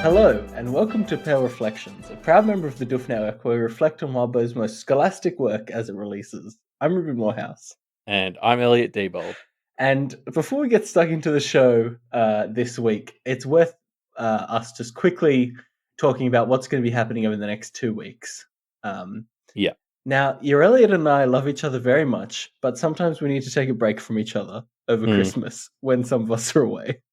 Hello, and welcome to Pale Reflections, a proud member of the Duff Network where we reflect on Wildbow's most scholastic work as it releases. I'm Ruben Morehouse. And I'm Elliot Diebold. And before we get stuck into the show this week, it's worth us just quickly talking about what's going to be happening over the next 2 weeks. Yeah. Now, your Elliot and I love each other very much, but sometimes we need to take a break from each other over Christmas when some of us are away.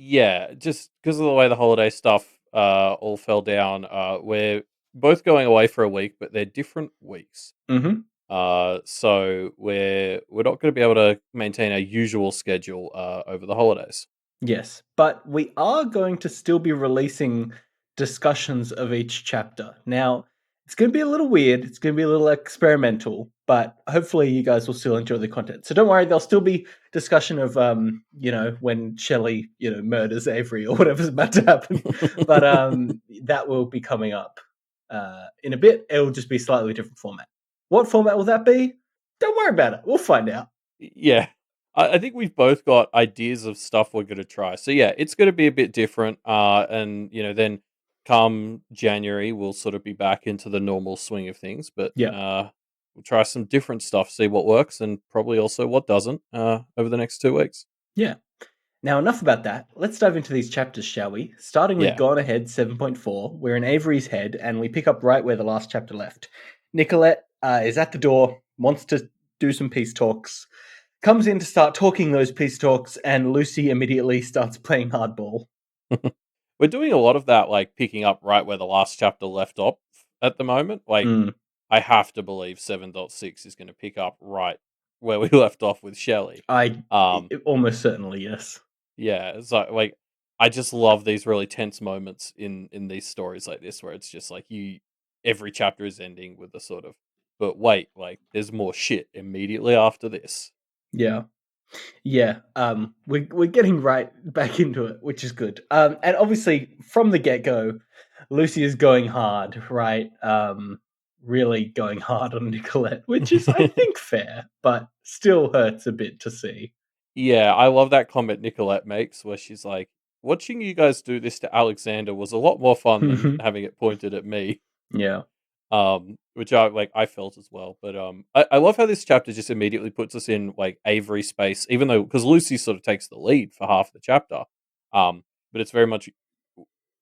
Yeah, just because of the way the holiday stuff all fell down, we're both going away for a week, but they're different weeks. Mm-hmm. So we're not going to be able to maintain our usual schedule over the holidays. Yes, but we are going to still be releasing discussions of each chapter. Now, it's going to be a little weird, it's going to be a little experimental, but hopefully you guys will still enjoy the content. So don't worry, there'll still be discussion of when Shellie, murders Avery or whatever's about to happen. But that will be coming up in a bit. It'll just be a slightly different format. What format will that be? Don't worry about it. We'll find out. Yeah. I think we've both got ideas of stuff we're going to try. So yeah, it's going to be a bit different. And then come January, we'll sort of be back into the normal swing of things. But Yeah. we'll try some different stuff, see what works, and probably also what doesn't over the next 2 weeks. Yeah. Now, enough about that. Let's dive into these chapters, shall we? Starting with Yeah. Gone Ahead 7.4, we're in Avery's head, and we pick up right where the last chapter left. Nicolette is at the door, wants to do some peace talks, comes in to start talking those peace talks, and Lucy immediately starts playing hardball. We're doing a lot of that, like picking up right where the last chapter left off at the moment. Like, I have to believe 7.6 is going to pick up right where we left off with Shellie. Almost certainly, yes. Yeah, so like I just love these really tense moments in these stories like this, where it's just like every chapter is ending with a sort of, but wait, like there's more shit immediately after this. Yeah. Yeah, we're getting right back into it, which is good. And obviously, from the get-go, Lucy is going hard, right? Really going hard on Nicolette, which is, I think, fair, but still hurts a bit to see. Yeah, I love that comment Nicolette makes where she's like, watching you guys do this to Alexander was a lot more fun than having it pointed at me. Yeah. Which I felt as well. But I love how this chapter just immediately puts us in like Avery space, even though because Lucy sort of takes the lead for half the chapter. But it's very much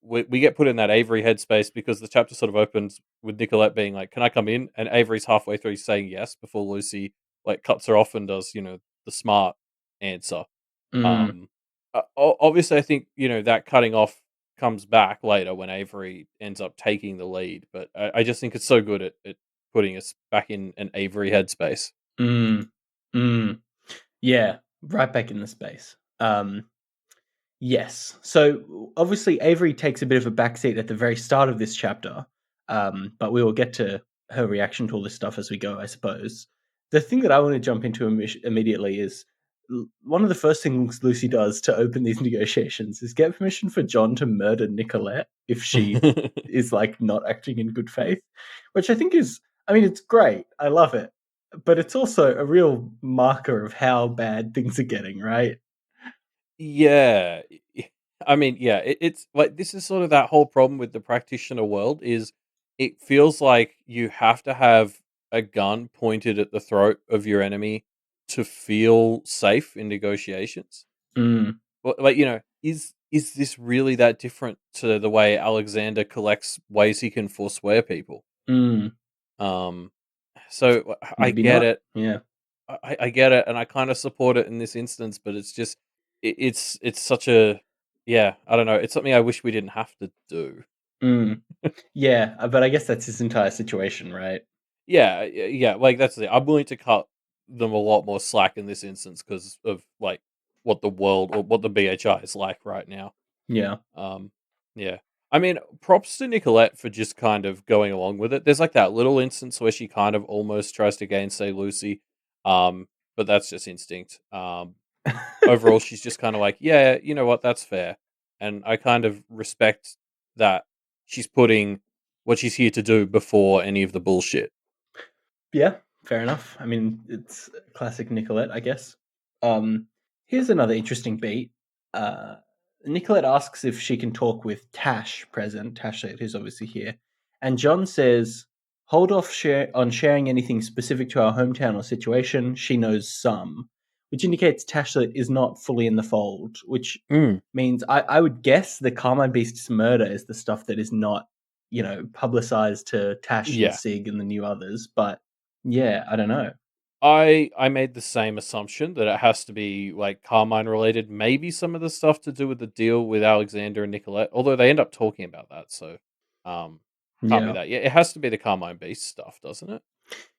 we get put in that Avery headspace because the chapter sort of opens with Nicolette being like, "Can I come in?" And Avery's halfway through saying yes before Lucy like cuts her off and does the smart answer. Obviously, I think that cutting off comes back later when Avery ends up taking the lead, but I just think it's so good at putting us back in an Avery headspace. Yeah, right back in the space. Yes. So obviously Avery takes a bit of a backseat at the very start of this chapter, but we will get to her reaction to all this stuff as we go, I suppose. The thing that I want to jump into immediately is one of the first things Lucy does to open these negotiations is get permission for John to murder Nicolette if she is like not acting in good faith, which I think is, I mean, it's great. I love it. But it's also a real marker of how bad things are getting, right? Yeah, I mean, yeah, it's like this is sort of that whole problem with the practitioner world is it feels like you have to have a gun pointed at the throat of your enemy to feel safe in negotiations. Mm. Like is this really that different to the way Alexander collects ways he can forswear people? Mm. Um, so I Maybe get not. it. Yeah. I get it, and I kind of support it in this instance. But it's just it's such a yeah. I don't know. It's something I wish we didn't have to do. Mm. Yeah, but I guess that's his entire situation, right? Yeah. Like that's it. I'm willing to cut them a lot more slack in this instance because of like what the world or what the BHI is like right now. Yeah. Yeah. I mean, props to Nicolette for just kind of going along with it. There's like that little instance where she kind of almost tries to gainsay Lucy, but that's just instinct. Overall, she's just kind of like, yeah, you know what, that's fair, and I kind of respect that she's putting what she's here to do before any of the bullshit. Yeah, fair enough. I mean, it's classic Nicolette, I guess. Here's another interesting beat. Nicolette asks if she can talk with Tash present, Tash who's obviously here, and John says, "Hold off on sharing anything specific to our hometown or situation. She knows some," which indicates Tashlet is not fully in the fold, which Mm, means I would guess the Carmine Beast's murder is the stuff that is not, publicized to Tash and yeah. Sig and the new others. But yeah, I don't know. I made the same assumption that it has to be like Carmine related, maybe some of the stuff to do with the deal with Alexander and Nicolette, although they end up talking about that, so um can't be Yeah, that. Yeah, it has to be the Carmine Beast stuff, doesn't it?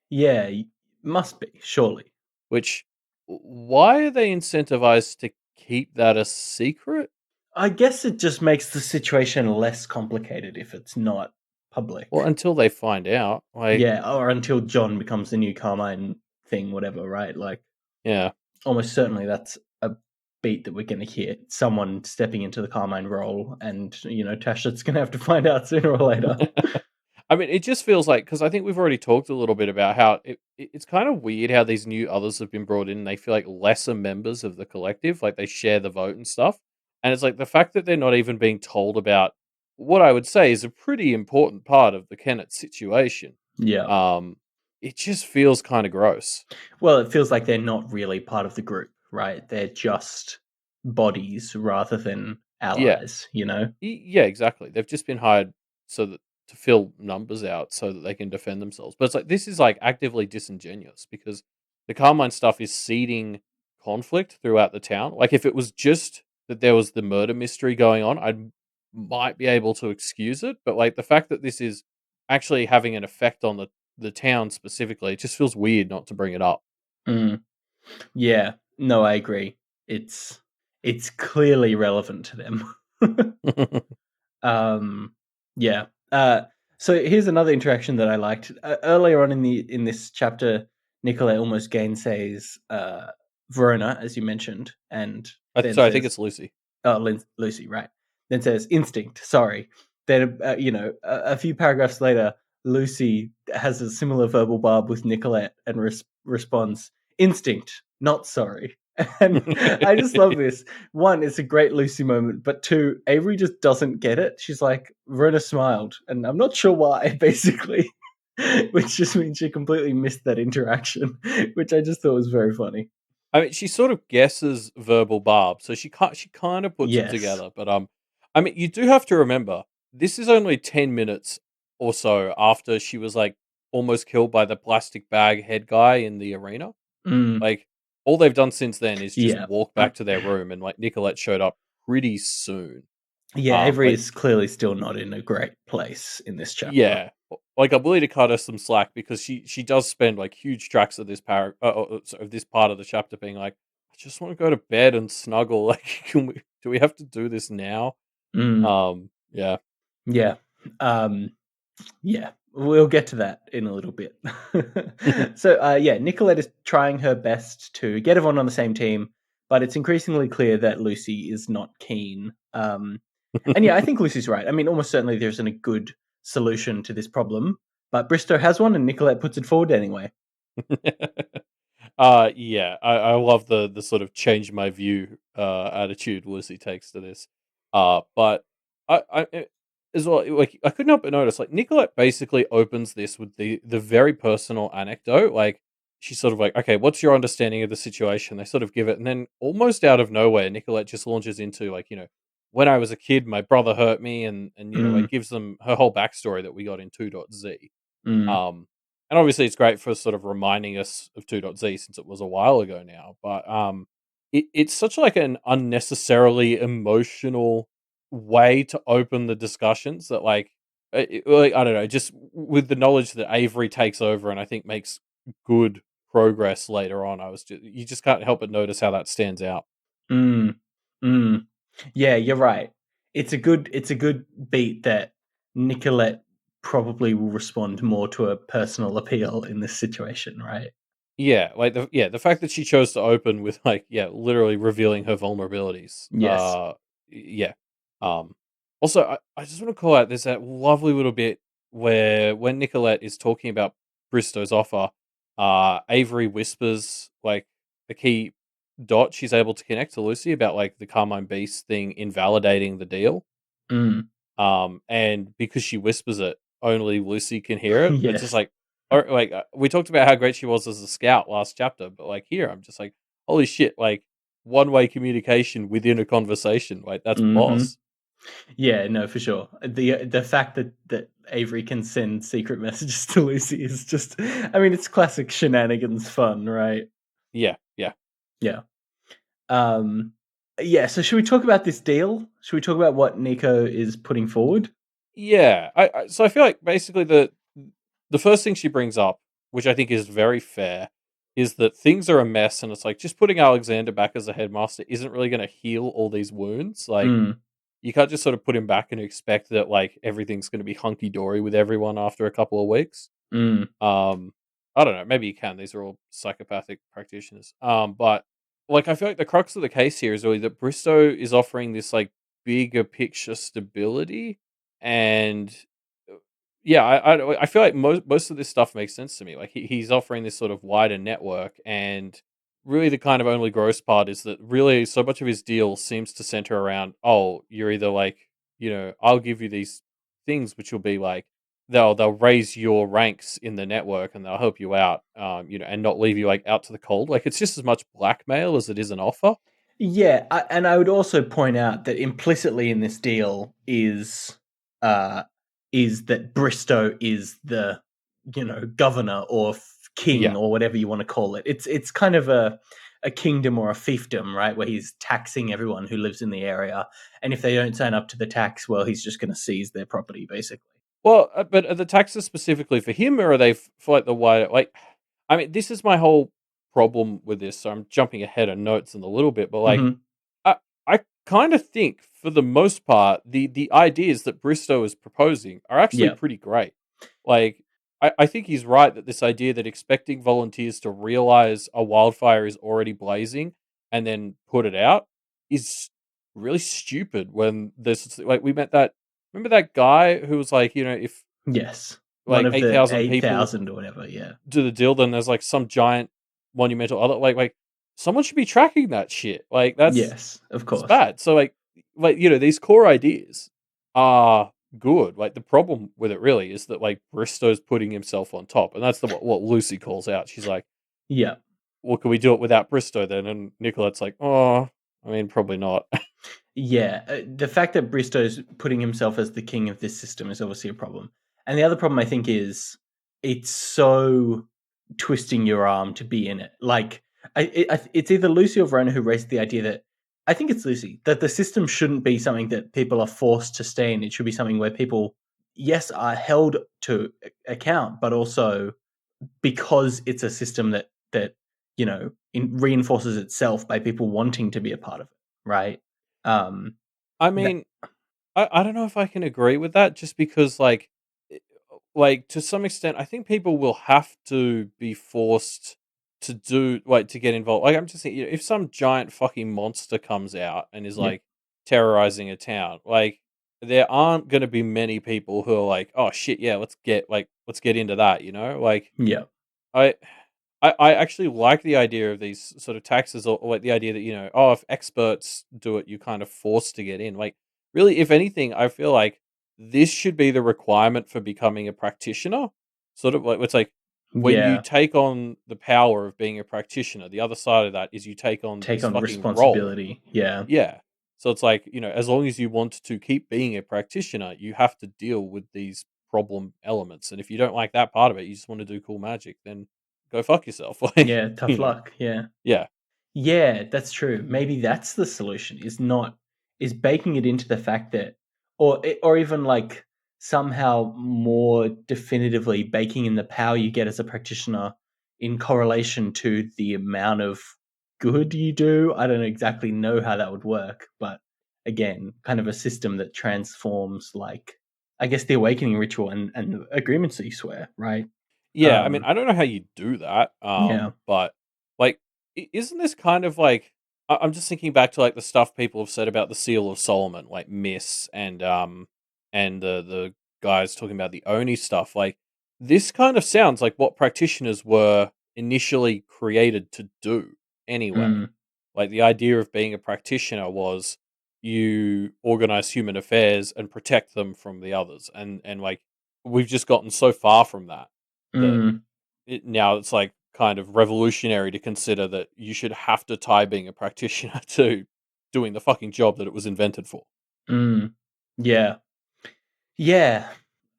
yeah, must be surely. Which why are they incentivized to keep that a secret? I guess it just makes the situation less complicated if it's not Well, public. until they find out. Like, Yeah, or until John becomes the new Carmine thing, whatever, right? Like, yeah. almost certainly that's a beat that we're going to hear. Someone stepping into the Carmine role, and, Tasha's going to have to find out sooner or later. I mean, it just feels like because I think we've already talked a little bit about how it's kind of weird how these new others have been brought in. And they feel like lesser members of the collective, like they share the vote and stuff. And it's like the fact that they're not even being told about what I would say is a pretty important part of the Kennett situation. Yeah. Um, it just feels kind of gross. Well, it feels like they're not really part of the group, right? They're just bodies rather than Yeah, allies. Yeah, exactly. They've just been hired so that to fill numbers out so that they can defend themselves. But it's like this is like actively disingenuous because the Carmine stuff is seeding conflict throughout the town. Like if it was just that there was the murder mystery going on, I might be able to excuse it. But like the fact that this is actually having an effect on the town specifically, it just feels weird not to bring it up. Mm. Yeah. No, I agree. It's clearly relevant to them. Um, yeah. So here's another interaction that I liked. Earlier on in this chapter, Nicolette almost gainsays Verona, as you mentioned, and then So I think says, it's Lucy. "Oh, Lucy, right?" Then says, "Instinct." Sorry. Then a few paragraphs later, Lucy has a similar verbal barb with Nicolette and responds, "Instinct, not sorry." And I just love this. One, it's a great Lucy moment, but two, Avery just doesn't get it. She's like, Verona smiled, and I'm not sure why, basically, which just means she completely missed that interaction, which I just thought was very funny. I mean, she sort of guesses verbal barb, so she kind of puts it Yes. together. But I mean, you do have to remember this is only 10 minutes or so after she was like almost killed by the plastic bag head guy in the arena. Mm, Like all they've done since then is just yeah. walk back to their room, and like Nicolette showed up pretty soon. Yeah, Avery Like is clearly still not in a great place in this chapter. yeah, like I'm willing to cut her some slack because she does spend like huge tracks of this of this part of the chapter being like, I just want to go to bed and snuggle. Like, do we have to do this now? Mm, Yeah. yeah. Um, yeah. We'll get to that in a little bit. So, yeah, Nicolette is trying her best to get everyone on the same team, but it's increasingly clear that Lucy is not keen. And yeah, I think Lucy's right. I mean, almost certainly there isn't a good solution to this problem, but Bristow has one, and Nicolette puts it forward anyway. Yeah, I love the sort of change my view attitude Lucy takes to this. But as well, like I couldn't help but notice, like Nicolette basically opens this with the very personal anecdote. Like she's sort of like, okay, what's your understanding of the situation? They sort of give it, and then almost out of nowhere, Nicolette just launches into like, when I was a kid, my brother hurt me, and Mm, like gives them her whole backstory that we got in 2.z. mm, Um, and obviously, it's great for sort of reminding us of 2.z since it was a while ago now. But it's such like an unnecessarily emotional way to open the discussions that like I don't know, just with the knowledge that Avery takes over and I think makes good progress later on. You just can't help but notice how that stands out. mm, mm. Yeah, you're right. It's a good beat that Nicolette probably will respond more to a personal appeal in this situation, right? Yeah, like the fact that she chose to open with like literally revealing her vulnerabilities. Yes. Yeah. Um Also I just want to call out there's that lovely little bit where when Nicolette is talking about Bristow's offer, Avery whispers like the key dot she's able to connect to Lucy about like the Carmine Beast thing invalidating the deal. Mm. And because she whispers it, only Lucy can hear it. It's just Yes. like, or like we talked about how great she was as a scout last chapter, but like here, I'm just like, holy shit! Like one-way communication within a conversation, like that's Hmm. boss. Yeah, no, for sure. The fact that Avery can send secret messages to Lucy is just, I mean, it's classic shenanigans fun, right? Yeah, yeah, Yeah. Um, yeah. So should we talk about this deal? Should we talk about what Nico is putting forward? yeah. So I feel like basically the first thing she brings up, which I think is very fair, is that things are a mess, and it's like just putting Alexander back as a headmaster isn't really going to heal all these wounds. Like Mm, you can't just sort of put him back and expect that like everything's going to be hunky dory with everyone after a couple of weeks. mm, Um, I don't know. Maybe you can. These are all psychopathic practitioners. But like I feel like the crux of the case here is really that Bristow is offering this like bigger picture stability, and uh, yeah, I feel like most of this stuff makes sense to me. Like he's offering this sort of wider network, and really the kind of only gross part is that really so much of his deal seems to center around, oh, you're either like, I'll give you these things which will be like they'll raise your ranks in the network and they'll help you out, and not leave you like out to the cold. Like it's just as much blackmail as it is an offer. yeah, and I would also point out that implicitly in this deal uh, is that Bristow is the governor or king Yeah. or whatever you want to call it. It's kind of a kingdom or a fiefdom, right? Where he's taxing everyone who lives in the area, and if they don't sign up to the tax, well, he's just going to seize their property, basically. Well, but are the taxes specifically for him, or are they for like the wider? Like, I mean, this is my whole problem with this. So I'm jumping ahead of notes in a little bit, but like, Hmm. I kind of think for the most part, the ideas that Bristow is proposing are actually Yeah. pretty great. Like, I think he's right that this idea that expecting volunteers to realize a wildfire is already blazing and then put it out is really stupid. When there's like we met that. Remember that guy who was like, if Yes. One like of eight the thousand eight people thousand or whatever. Yeah. do the deal, then there's like some giant monumental other like someone should be tracking that shit. Like that's Yes. Of it's course. bad. So like these core ideas are good. Like the problem with it really is that like Bristow's putting himself on top, and that's what Lucy calls out. She's like, Yeah. "Well, can we do it without Bristow then?" And Nicolette's like, "Oh, I mean, probably not." Yeah, the fact that Bristow's putting himself as the king of this system is obviously a problem. And the other problem I think is it's so twisting your arm to be in it. Like, it's either Lucy or Verona who raised the idea that I think it's Lucy that the system shouldn't be something that people are forced to stay in. It should be something where people, yes, are held to account, but also because it's a system that reinforces itself by people wanting to be a part of it, right? Um, I that mean, I don't know if I can agree with that, just because i- like to some extent, I think people will have to be forced to do like to get involved. Like I'm just thinking, if some giant fucking monster comes out and is Yeah, like terrorizing a town, like there aren't going to be many people who are like, oh shit, yeah, let's get into that, Like yeah, I. I actually like the idea of these sort of taxes, or like the idea that, oh, if experts do it, you kind of forced to get in. Like, really, if anything, I feel like this should be the requirement for becoming a practitioner. Sort of like it's like when you yeah. take on the power of being a practitioner, the other side of that is you take on Take this on fucking role. responsibility. Yeah, Yeah. So it's like, as long as you want to keep being a practitioner, you have to deal with these problem elements. And if you don't like that part of it, you just want to do cool magic, then go fuck yourself. Like, yeah. Tough luck. Yeah. yeah. Yeah, that's true. Maybe that's the solution. Is baking it into the fact that, or even like somehow more definitively baking in the power you get as a practitioner in correlation to the amount of good you do. I don't exactly know how that would work, but again, kind of a system that transforms, like, I guess, the awakening ritual and the agreements that you swear, right? Yeah, I mean, Um, I don't know how you do that, yeah, but like, isn't this kind of like I'm just thinking back to like the stuff people have said about the Seal of Solomon, like Miss and the guys talking about the Oni stuff. Like, this kind of sounds like what practitioners were initially created to do, anyway. mm, Like the idea of being a practitioner was you organize human affairs and protect them from the others, and like we've just gotten so far from that that Mm, now it's like kind of revolutionary to consider that you should have to tie being a practitioner to doing the fucking job that it was invented for. mm, yeah. Yeah.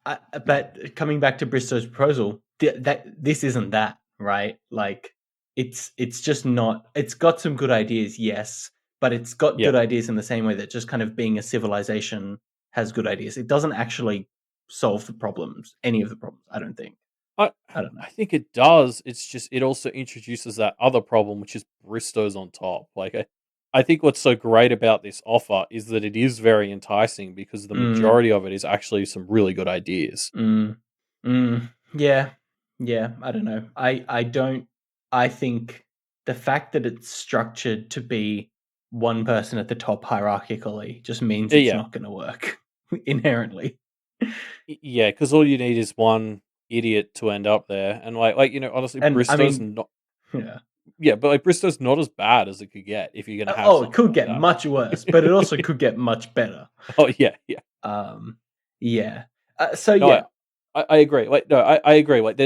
But coming back to Bristow's proposal, that this isn't that, right? Like it's just not. It's got some good ideas, yes, but it's got Yeah. good ideas in the same way that just kind of being a civilization has good ideas. It doesn't actually solve the problems, any of the problems. I don't think. I I don't know. I think it does. It's just it also introduces that other problem, which is Bristow's on top. Like I think what's so great about this offer is that it is very enticing because the Mm, majority of it is actually some really good ideas. mm, yeah, yeah. I don't know. I don't. I think the fact that it's structured to be one person at the top hierarchically just means it's Yeah, not going to work inherently. yeah, because all you need is one idiot to end up there, and honestly, And I Bristow's mean, not. yeah. Yeah, but like Bristow's not as bad as it could get if you're gonna have Oh, it something could like get that. much worse, but it also could get much better. Oh yeah, yeah. Um, yeah. So No, yeah, I agree. Like, no, I agree. Like,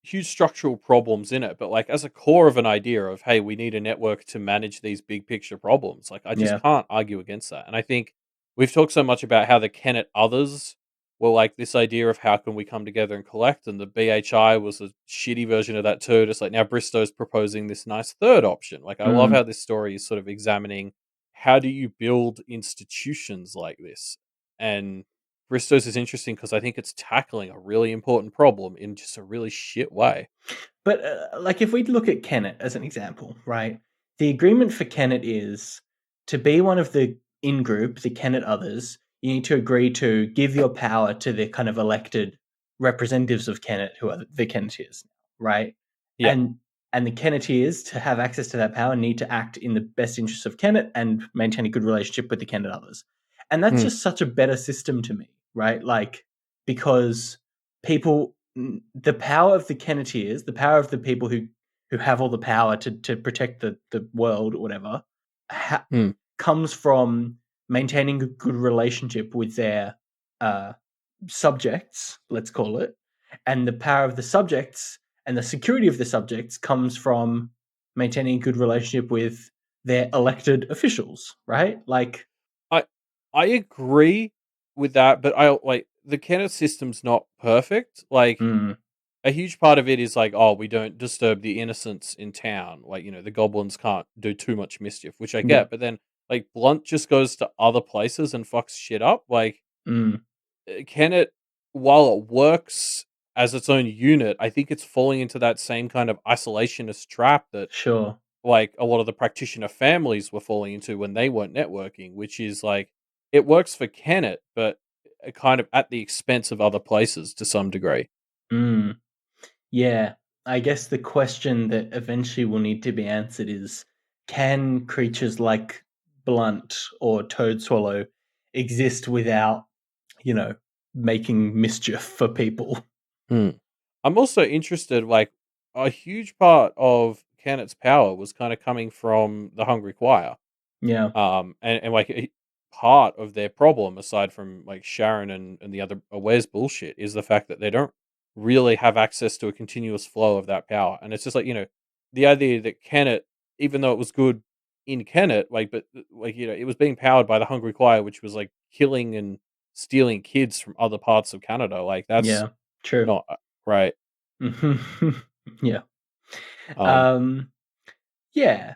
huge structural problems in it, but like as a core of an idea of hey, we need a network to manage these big picture problems. Like, I just yeah. can't argue against that. And I think we've talked so much about how the Kennet others were like this idea of how can we come together and collect, and the BHI was a shitty version of that too. Just like now, Bristow's proposing this nice third option. Like, I love Mm. how this story is sort of examining how do you build institutions like this and Bristow's is interesting because I think it's tackling a really important problem in just a really shit way. But like, if we look at Kennet as an example, right? The agreement for Kennet is to be one of the in group, the Kennet others. You need to agree to give your power to the kind of elected representatives of Kennet, who are the Kenneteers, right? Yeah. And and the Kenneteers, to have access to that power, need to act in the best interests of Kennet and maintain a good relationship with the Kennet others. And that's Mm. just such a better system to me, right? Like, because people, the power of the Kenneteers, the power of the people who have all the power to protect the world or whatever, ha- Mm. comes from maintaining a good relationship with their uh, subjects, let's call it, and the power of the subjects and the security of the subjects comes from maintaining a good relationship with their elected officials, right? Like, I I agree with that, but I like the Kennet system's not perfect. Like mm, a huge part of it is like, oh, we don't disturb the innocents in town. Like, the goblins can't do too much mischief, which I yeah, get, but then like Blunt just goes to other places and fucks shit up. Like mm, Kennet, while it works as its own unit, I think it's falling into that same kind of isolationist trap that sure. like a lot of the practitioner families were falling into when they weren't networking, which is like it works for Kennet, but kind of at the expense of other places to some degree. Mm. Yeah, I guess the question that eventually will need to be answered is, can creatures like Blunt or Toad Swallow exist without, you know, making mischief for people? Hmm. I'm also interested, like a huge part of Kennet's power was kind of coming from the Hungry Choir. Yeah, And like part of their problem, aside from like Sharon and the other Aware's bullshit, is the fact that they don't really have access to a continuous flow of that power. And it's just like, the idea that Kennet, even though it was good in Kennet, like, but like, it was being powered by the Hungry Choir, which was like killing and stealing kids from other parts of Canada. Like, that's yeah, true. not right. Yeah. Um, Um, Yeah.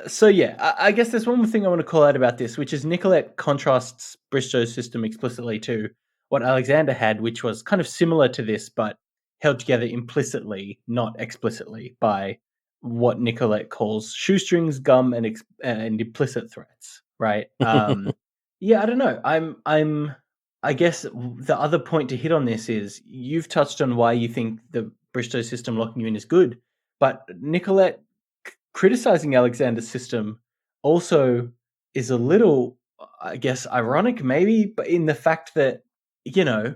So yeah, I guess there's one more thing I want to call out about this, which is Nicolette contrasts Bristow's system explicitly to what Alexander had, which was kind of similar to this, but held together implicitly, not explicitly, by what Nicolette calls shoestrings, gum, and implicit threats. Right? Yeah, I don't know. I guess the other point to hit on this is you've touched on why you think the Bristow system locking you in is good, but Nicolette criticizing Alexander's system also is a little, I guess, ironic, maybe, but in the fact that, you know,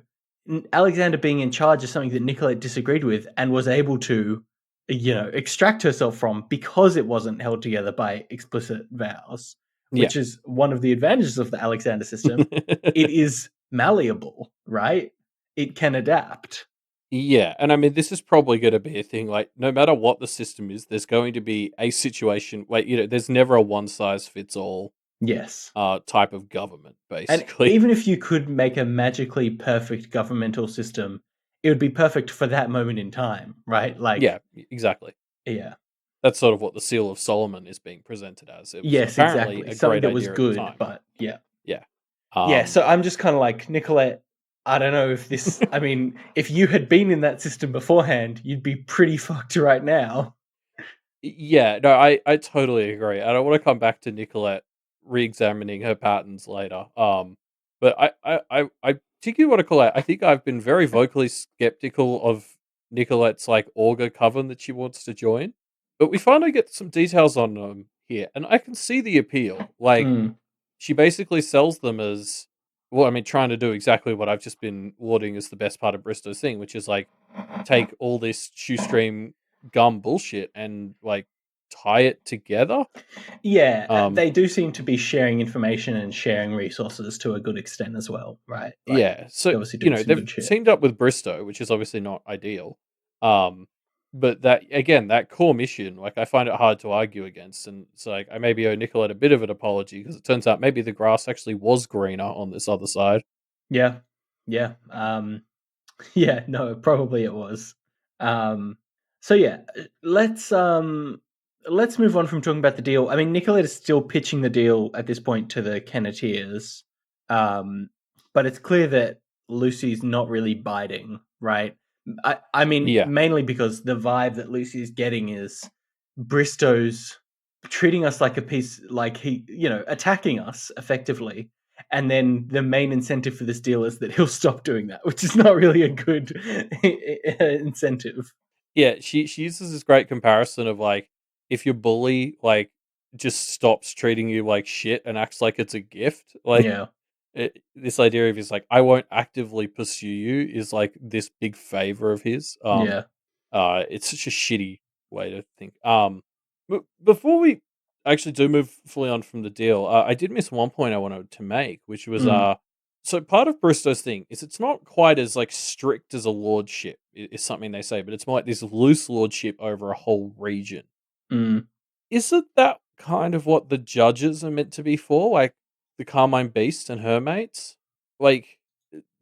Alexander being in charge is something that Nicolette disagreed with and was able to extract herself from because it wasn't held together by explicit vows, Yeah. which is one of the advantages of the Alexander system. It is malleable, right? It can adapt. Yeah, and I mean, this is probably going to be a thing. Like, no matter what the system is, there's going to be a situation. Like, there's never a one size fits all Yes. type of government, And basically. even if you could make a magically perfect governmental system, it would be perfect for that moment in time, right? Like, Yeah, exactly. yeah. That's sort of what the Seal of Solomon is being presented as. It was Yes, apparently exactly. a Something great that was idea at the good, time. but yeah. Yeah. Yeah, so I'm just kind of like, Nicolette, I don't know if this, I mean, if you had been in that system beforehand, you'd be pretty fucked right now. Yeah, no, I totally agree. I don't want to come back to Nicolette re-examining her patterns later. But I particularly want to call out. I think I've been very vocally skeptical of Nicolette's like auger coven that she wants to join, but we finally get some details on them here, and I can see the appeal. Like Mm. she basically sells them as well. I mean, trying to do exactly what I've just been lauding as the best part of Bristow's thing, which is like take all this shoestring gum bullshit and like tie it together. Yeah, Um, they do seem to be sharing information and sharing resources to a good extent as well, right? Like, yeah. So they're obviously doing some they've good shit. teamed up with Bristow, which is obviously not ideal. Um, but that again, that core mission, like I find it hard to argue against, and it's like I maybe owe Nicolette a bit of an apology because it turns out maybe the grass actually was greener on this other side. Yeah, yeah. Yeah, no, probably it was. Um, so yeah, let's move on from talking about the deal. I mean, Nicolette is still pitching the deal at this point to the Kenneteers, but it's clear that Lucy's not really biting, right? I mean, Yeah, mainly because the vibe that Lucy's getting is Bristow's treating us like a piece, like attacking us effectively, and then the main incentive for this deal is that he'll stop doing that, which is not really a good incentive. yeah. She uses this great comparison of like if your bully like just stops treating you like shit and acts like it's a gift, like Yeah, this idea of his like I won't actively pursue you is like this big favor of his. yeah. It's such a shitty way to think. But before we actually do move fully on from the deal, I did miss one point I wanted to make, which was Mm, so part of Bristow's thing is it's not quite as like strict as a lordship is something they say, but it's more like this loose lordship over a whole region. mm, Isn't that kind of what the judges are meant to be for? Like the Carmine Beast and her mates? Like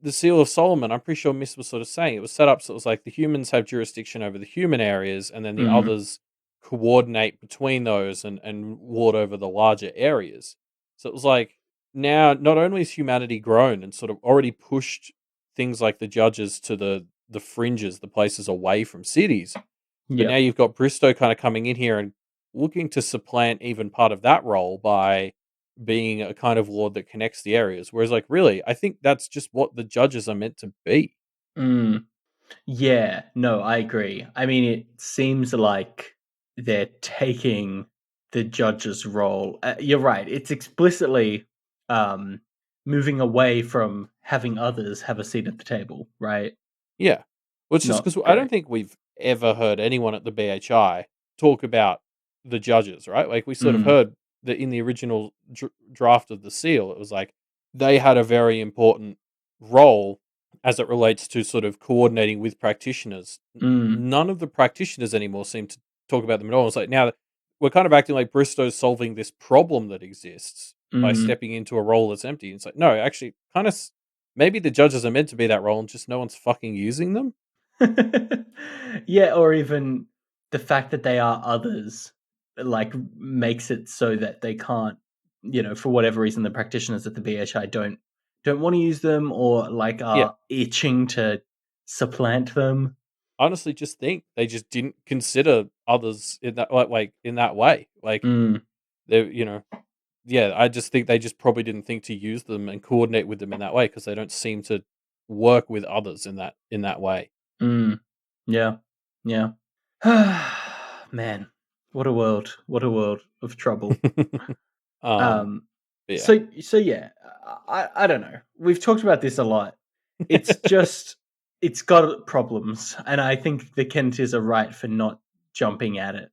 the Seal of Solomon, I'm pretty sure Miss was sort of saying it was set up so it was like the humans have jurisdiction over the human areas and then the mm, others coordinate between those and ward over the larger areas. So it was like now not only has humanity grown and sort of already pushed things like the judges to the fringes, the places away from cities, but now yep. you've got Bristow kind of coming in here and looking to supplant even part of that role by being a kind of lord that connects the areas. Whereas, like, really, I think that's just what the judges are meant to be. Mm. Yeah, no, I agree. I mean, it seems like they're taking the judge's role. You're right. It's explicitly um, moving away from having others have a seat at the table, right? Yeah. Well, it's just Not because I going. don't think we've ever heard anyone at the BHI talk about the judges, right? Like, we sort of Mm, heard that in the original draft of the seal, it was like they had a very important role as it relates to sort of coordinating with practitioners. mm, None of the practitioners anymore seem to talk about them at all. It's like now we're kind of acting like Bristow's solving this problem that exists by mm. stepping into a role that's empty. It's like, no, actually, kind of maybe the judges are meant to be that role and just no one's fucking using them. Yeah, or even the fact that they are others, like, makes it so that they can't, for whatever reason, the practitioners at the BHI don't want to use them, or like Yeah. are itching to supplant them. Honestly, just think they just didn't consider others in that like in that way. Like Mm, they, yeah. I just think they just probably didn't think to use them and coordinate with them in that way because they don't seem to work with others in that way. mm, yeah, yeah. Man, what a world! What a world of trouble. um, Um, but yeah, so yeah, I don't know. We've talked about this a lot. It's just it's got problems, and I think the Kenneteers are right for not jumping at it.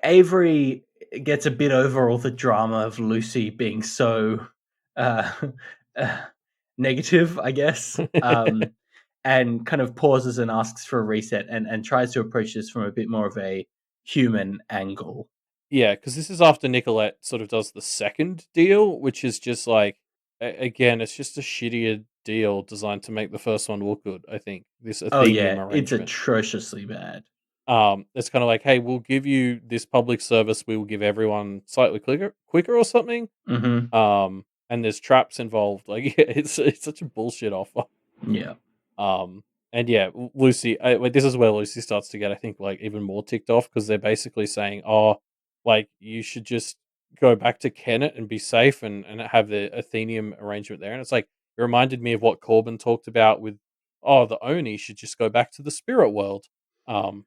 Avery gets a bit over all the drama of Lucy being so uh, uh, negative, I guess, and kind of pauses and asks for a reset and tries to approach this from a bit more of a human angle. Yeah, because this is after Nicolette sort of does the second deal, which is just like, again, it's just a shittier deal designed to make the first one look good. I think this Oh Athenium yeah, it's arrangement. atrociously bad. It's kind of like, hey, we'll give you this public service. We will give everyone slightly quicker or something. Mm-hmm. And there's traps involved. Like, yeah, it's such a bullshit offer. Yeah. Um, and yeah, Lucy. Like, this is where Lucy starts to get, I think, like even more ticked off because they're basically saying, "Oh, like you should just go back to Kennet and be safe and have the Athenium arrangement there." And it's like it reminded me of what Corbin talked about with, "Oh, the Oni should just go back to the spirit world." Um,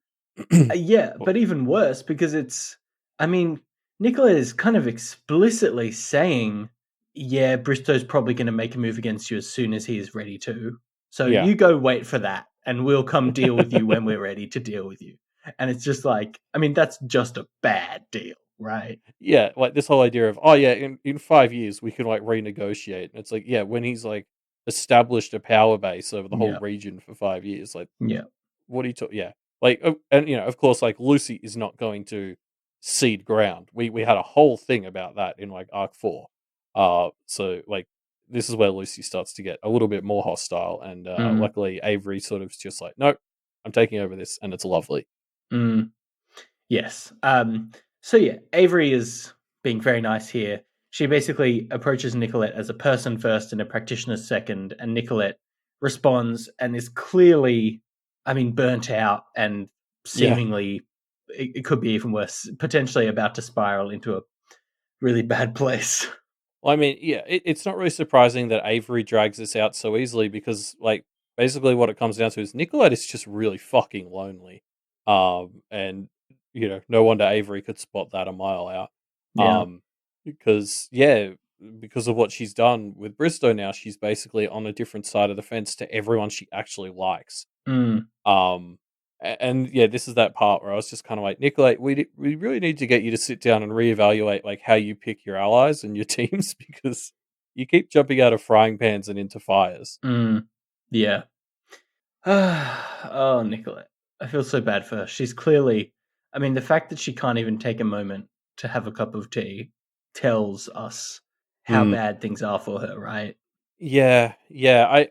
Yeah, but even worse because I mean, Nicolette is kind of explicitly saying, yeah, Bristow's probably going to make a move against you as soon as he is ready to. So yeah. you go wait for that and we'll come deal with you when we're ready to deal with you. And it's just like, I mean, that's just a bad deal, right? Yeah, like this whole idea of, oh yeah, in 5 years we can like renegotiate. And it's like, yeah, when he's like established a power base over the whole Yeah. region for 5 years, like Yeah. what are you talking? Yeah, like and of course, like Lucy is not going to cede ground. We had a whole thing about that in like Arc 4. So like this is where Lucy starts to get a little bit more hostile, and Mm, luckily Avery sort of is just like, nope, I'm taking over this, and it's lovely. mm. Yes. So yeah, Avery is being very nice here. She basically approaches Nicolette as a person first and a practitioner second, and Nicolette responds and is clearly, I mean, burnt out and Yeah. seemingly, it could be even worse, potentially about to spiral into a really bad place. Well, I mean, yeah, it's not really surprising that Avery drags this out so easily because, like, basically what it comes down to is Nicolette is just really fucking lonely. And no wonder Avery could spot that a mile out. Yeah. Because yeah, because of what she's done with Bristow now, she's basically on a different side of the fence to everyone she actually likes. Mm, Um, and yeah, this is that part where I was just kind of like, Nicolette, we really need to get you to sit down and reevaluate like how you pick your allies and your teams because you keep jumping out of frying pans and into fires. mm, yeah. Oh, Nicolette. I feel so bad for her. She's clearly, I mean, the fact that she can't even take a moment to have a cup of tea tells us how Mm. bad things are for her, right? Yeah, yeah.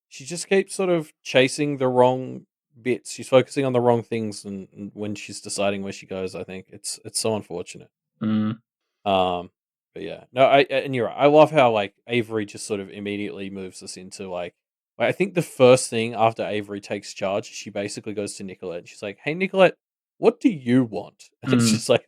She just keeps sort of chasing the wrong bits. She's focusing on the wrong things, and when she's deciding where she goes, I think it's so unfortunate. Mm, Um, but yeah, no, and you're right. I love how like Avery just sort of immediately moves us into like I think the first thing after Avery takes charge, she basically goes to Nicolette. And she's like, "Hey, Nicolette, what do you want?" And it's mm, just like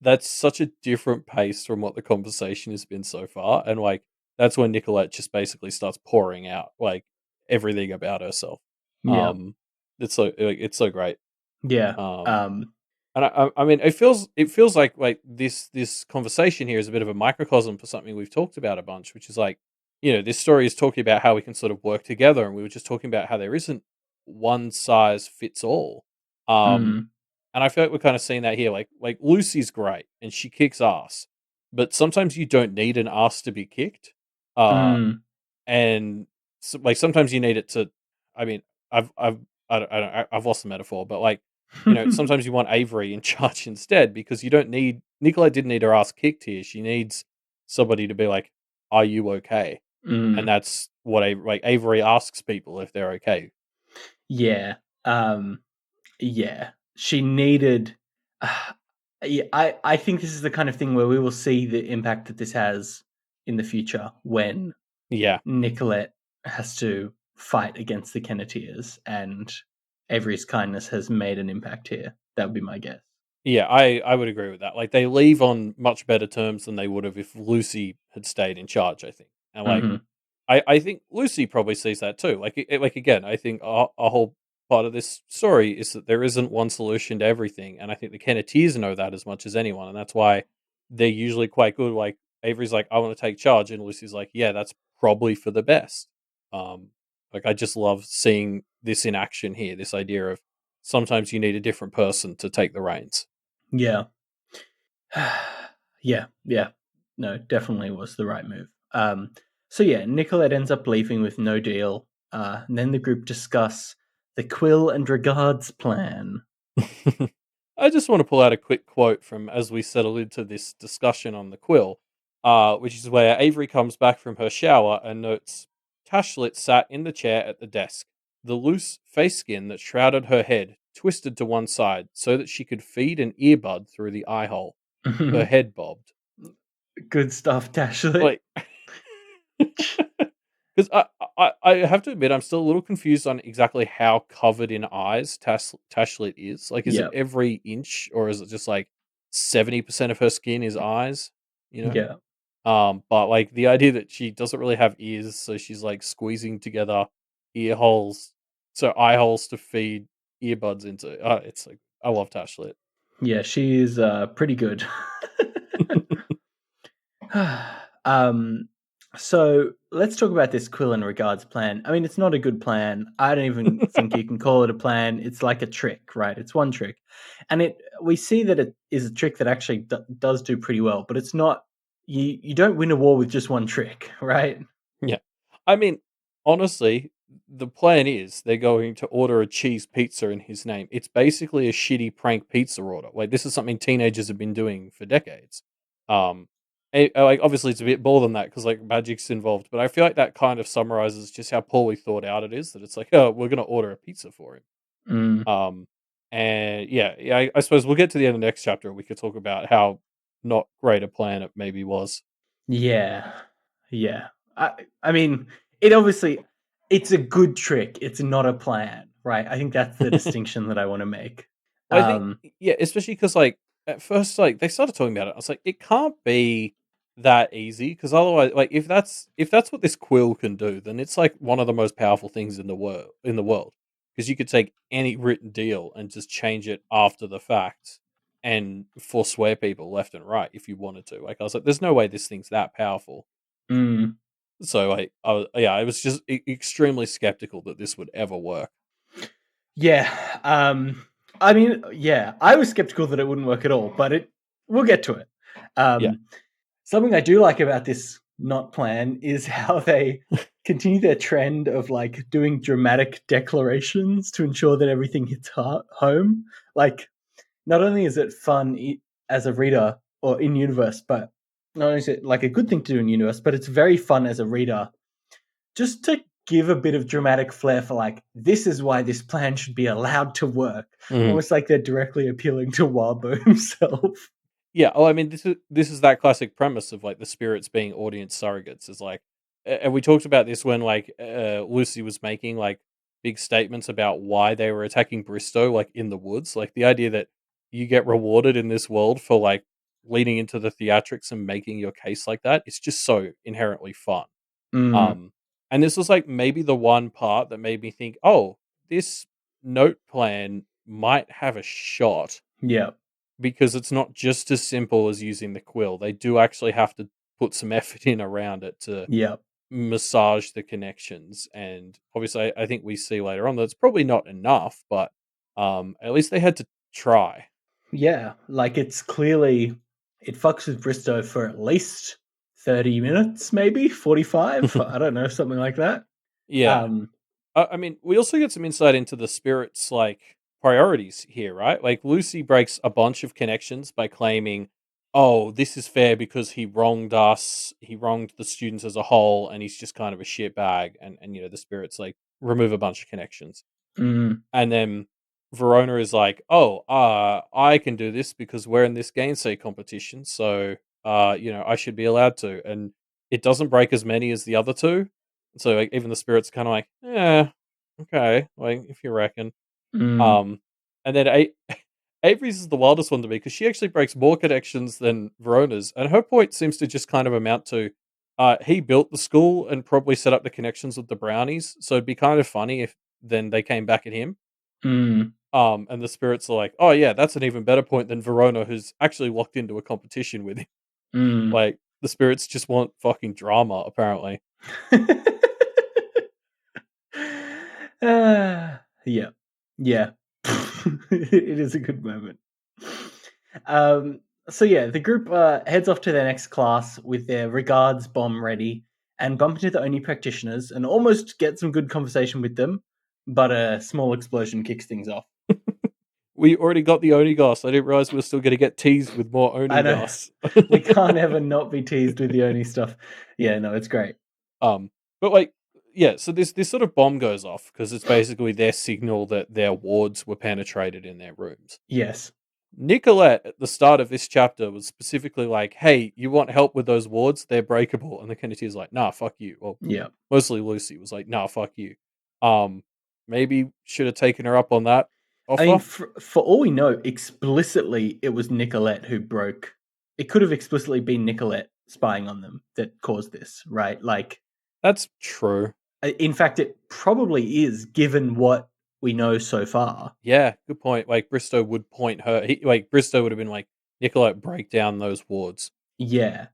that's such a different pace from what the conversation has been so far, and like that's when Nicolette just basically starts pouring out like everything about herself. yeah, Um, it's so great. yeah. Um, and I mean, it feels like this conversation here is a bit of a microcosm for something we've talked about a bunch, which is like, this story is talking about how we can sort of work together, and we were just talking about how there isn't one size fits all. Um, Mm, and I feel like we're kind of seeing that here. Like Lucy's great and she kicks ass, but sometimes you don't need an ass to be kicked. Uh, mm. and so, like sometimes you need it to. I mean, I've I've lost the metaphor, but like sometimes you want Avery in charge instead because you don't need Nicolette didn't need her ass kicked here. She needs somebody to be like, "Are you okay?" And Mm, that's what Avery asks people if they're okay. yeah. Um, yeah. She needed. Yeah, I think this is the kind of thing where we will see the impact that this has in the future when Yeah, Nicolette has to fight against the Kenneteers, and Avery's kindness has made an impact here. That would be my guess. yeah, I would agree with that. Like they leave on much better terms than they would have if Lucy had stayed in charge. I think, and like Hmm. I think Lucy probably sees that too. Like again, I think a whole part of this story is that there isn't one solution to everything, and I think the Kenneteers know that as much as anyone, and that's why they're usually quite good. Like Avery's like, I want to take charge, and Lucy's like, yeah, that's probably for the best. Um, like I just love seeing this in action here. This idea of sometimes you need a different person to take the reins. Yeah. Yeah. No, definitely was the right move. So yeah, Nicolette ends up leaving with no deal. And then the group discuss the Quill and Regards plan. I just want to pull out a quick quote from as we settle into this discussion on the quill, which is where Avery comes back from her shower and notes Tashlit sat in the chair at the desk, the loose face skin that shrouded her head twisted to one side so that she could feed an earbud through the eye hole. Her head bobbed. Good stuff, Dashlet. Like, because I have to admit, I'm still a little confused on exactly how covered in eyes Tashlit is. Like, is it Yeah, every inch, or is it just like 70% of her skin is eyes? You know. yeah, But like the idea that she doesn't really have ears, so she's like squeezing together ear holes, so eye holes to feed earbuds into. It's like I love Tashlit. yeah. She is pretty good. um, so let's talk about this Quill and Regards plan. I mean, it's not a good plan. I don't even think you can call it a plan. It's like a trick, right? It's one trick, and we see that it is a trick that actually does do pretty well. But it's not. You don't win a war with just one trick, right? Yeah. I mean, honestly, the plan is they're going to order a cheese pizza in his name. It's basically a shitty prank pizza order. Like this is something teenagers have been doing for decades. Um, like obviously it's a bit more than that because like magic's involved, but I feel like that kind of summarizes just how poorly thought out it is. That it's like, oh, we're gonna order a pizza for him. Mm. Um, and yeah, I suppose we'll get to the end of the next chapter. We could talk about how not great a plan it maybe was. Yeah, yeah. I mean, it's a good trick. It's not a plan, right? I think that's the distinction that I want to make. Well, I think, Um, yeah, especially because like at first, like they started talking about it. I was like, it can't be that easy because otherwise, like if that's what this quill can do, then it's like one of the most powerful things in the world. Because you could take any written deal and just change it after the fact and forswear people left and right if you wanted to. Like I was like, there's no way this thing's that powerful. mm, So like, I was just extremely skeptical that this would ever work. yeah. I mean, yeah. I was skeptical that it wouldn't work at all, but we'll get to it. Yeah. Something I do like about this not plan is how they continue their trend of like doing dramatic declarations to ensure that everything hits home. Like, not only is it fun as a reader or in universe, but not only is it like a good thing to do in universe, but it's very fun as a reader just to give a bit of dramatic flair for like this is why this plan should be allowed to work. Mhm. Almost like they're directly appealing to Warbo himself. Yeah, I mean, this is that classic premise of like the spirits being audience surrogates. Is like, and we talked about this when like Lucy was making like big statements about why they were attacking Bristow, like in the woods. Like the idea that you get rewarded in this world for like leading into the theatrics and making your case like that. It's just so inherently fun. Mm, Um, and this was like maybe the one part that made me think, oh, this note plan might have a shot yeah, because it's not just as simple as using the quill. They do actually have to put some effort in around it to yeah. massage the connections. And obviously, I think we see later on that it's probably not enough, but at least they had to try. Yeah, like it's clearly it fucks with Bristow for at least 30 minutes, maybe 45. I don't know, something like that. Yeah. Um, I mean, we also get some insight into the spirits' like priorities here, right? Like Lucy breaks a bunch of connections by claiming, "Oh, this is fair because he wronged us, he wronged the students as a whole, and he's just kind of a shitbag." And the spirits like remove a bunch of connections, mm, and then Verona is like, "Oh, I can do this because we're in this gainsay competition, so I should be allowed to." And it doesn't break as many as the other two, so like even the spirits kind of like, "Yeah, okay, like if you reckon." mm, Um, and then Avery's is the wildest one to me because she actually breaks more connections than Verona's, and her point seems to just kind of amount to, he built the school and probably set up the connections with the brownies, so it'd be kind of funny if then they came back at him. mm, And the spirits are like, "Oh yeah, that's an even better point than Verona, who's actually locked into a competition with him." mm. Like the spirits just want fucking drama, apparently. Yeah, yeah. It is a good moment. So yeah, the group heads off to their next class with their regards bomb ready and bump into the Oni practitioners and almost get some good conversation with them, but a small explosion kicks things off. We already got the Oni Goss. I didn't realize we were still going to get teased with more Oni I know. Goss. We can't ever not be teased with the Oni stuff. Yeah, no, it's great. But like, yeah, so this sort of bomb goes off because it's basically their signal that their wards were penetrated in their rooms. Yes. Nicolette at the start of this chapter was specifically like, "Hey, you want help with those wards? They're breakable." And the Kenneteers like, "Nah, fuck you." Well, Yeah. mostly Lucy was like, "Nah, fuck you." Maybe should have taken her up on that offer. I mean, for all we know, explicitly it was Nicolette who broke. It could have explicitly been Nicolette spying on them that caused this, right? Like, that's true. In fact, it probably is, given what we know so far. Yeah, good point. Like Bristow would point her. Bristow would have been like, "Nicolette, break down those wards." Yeah.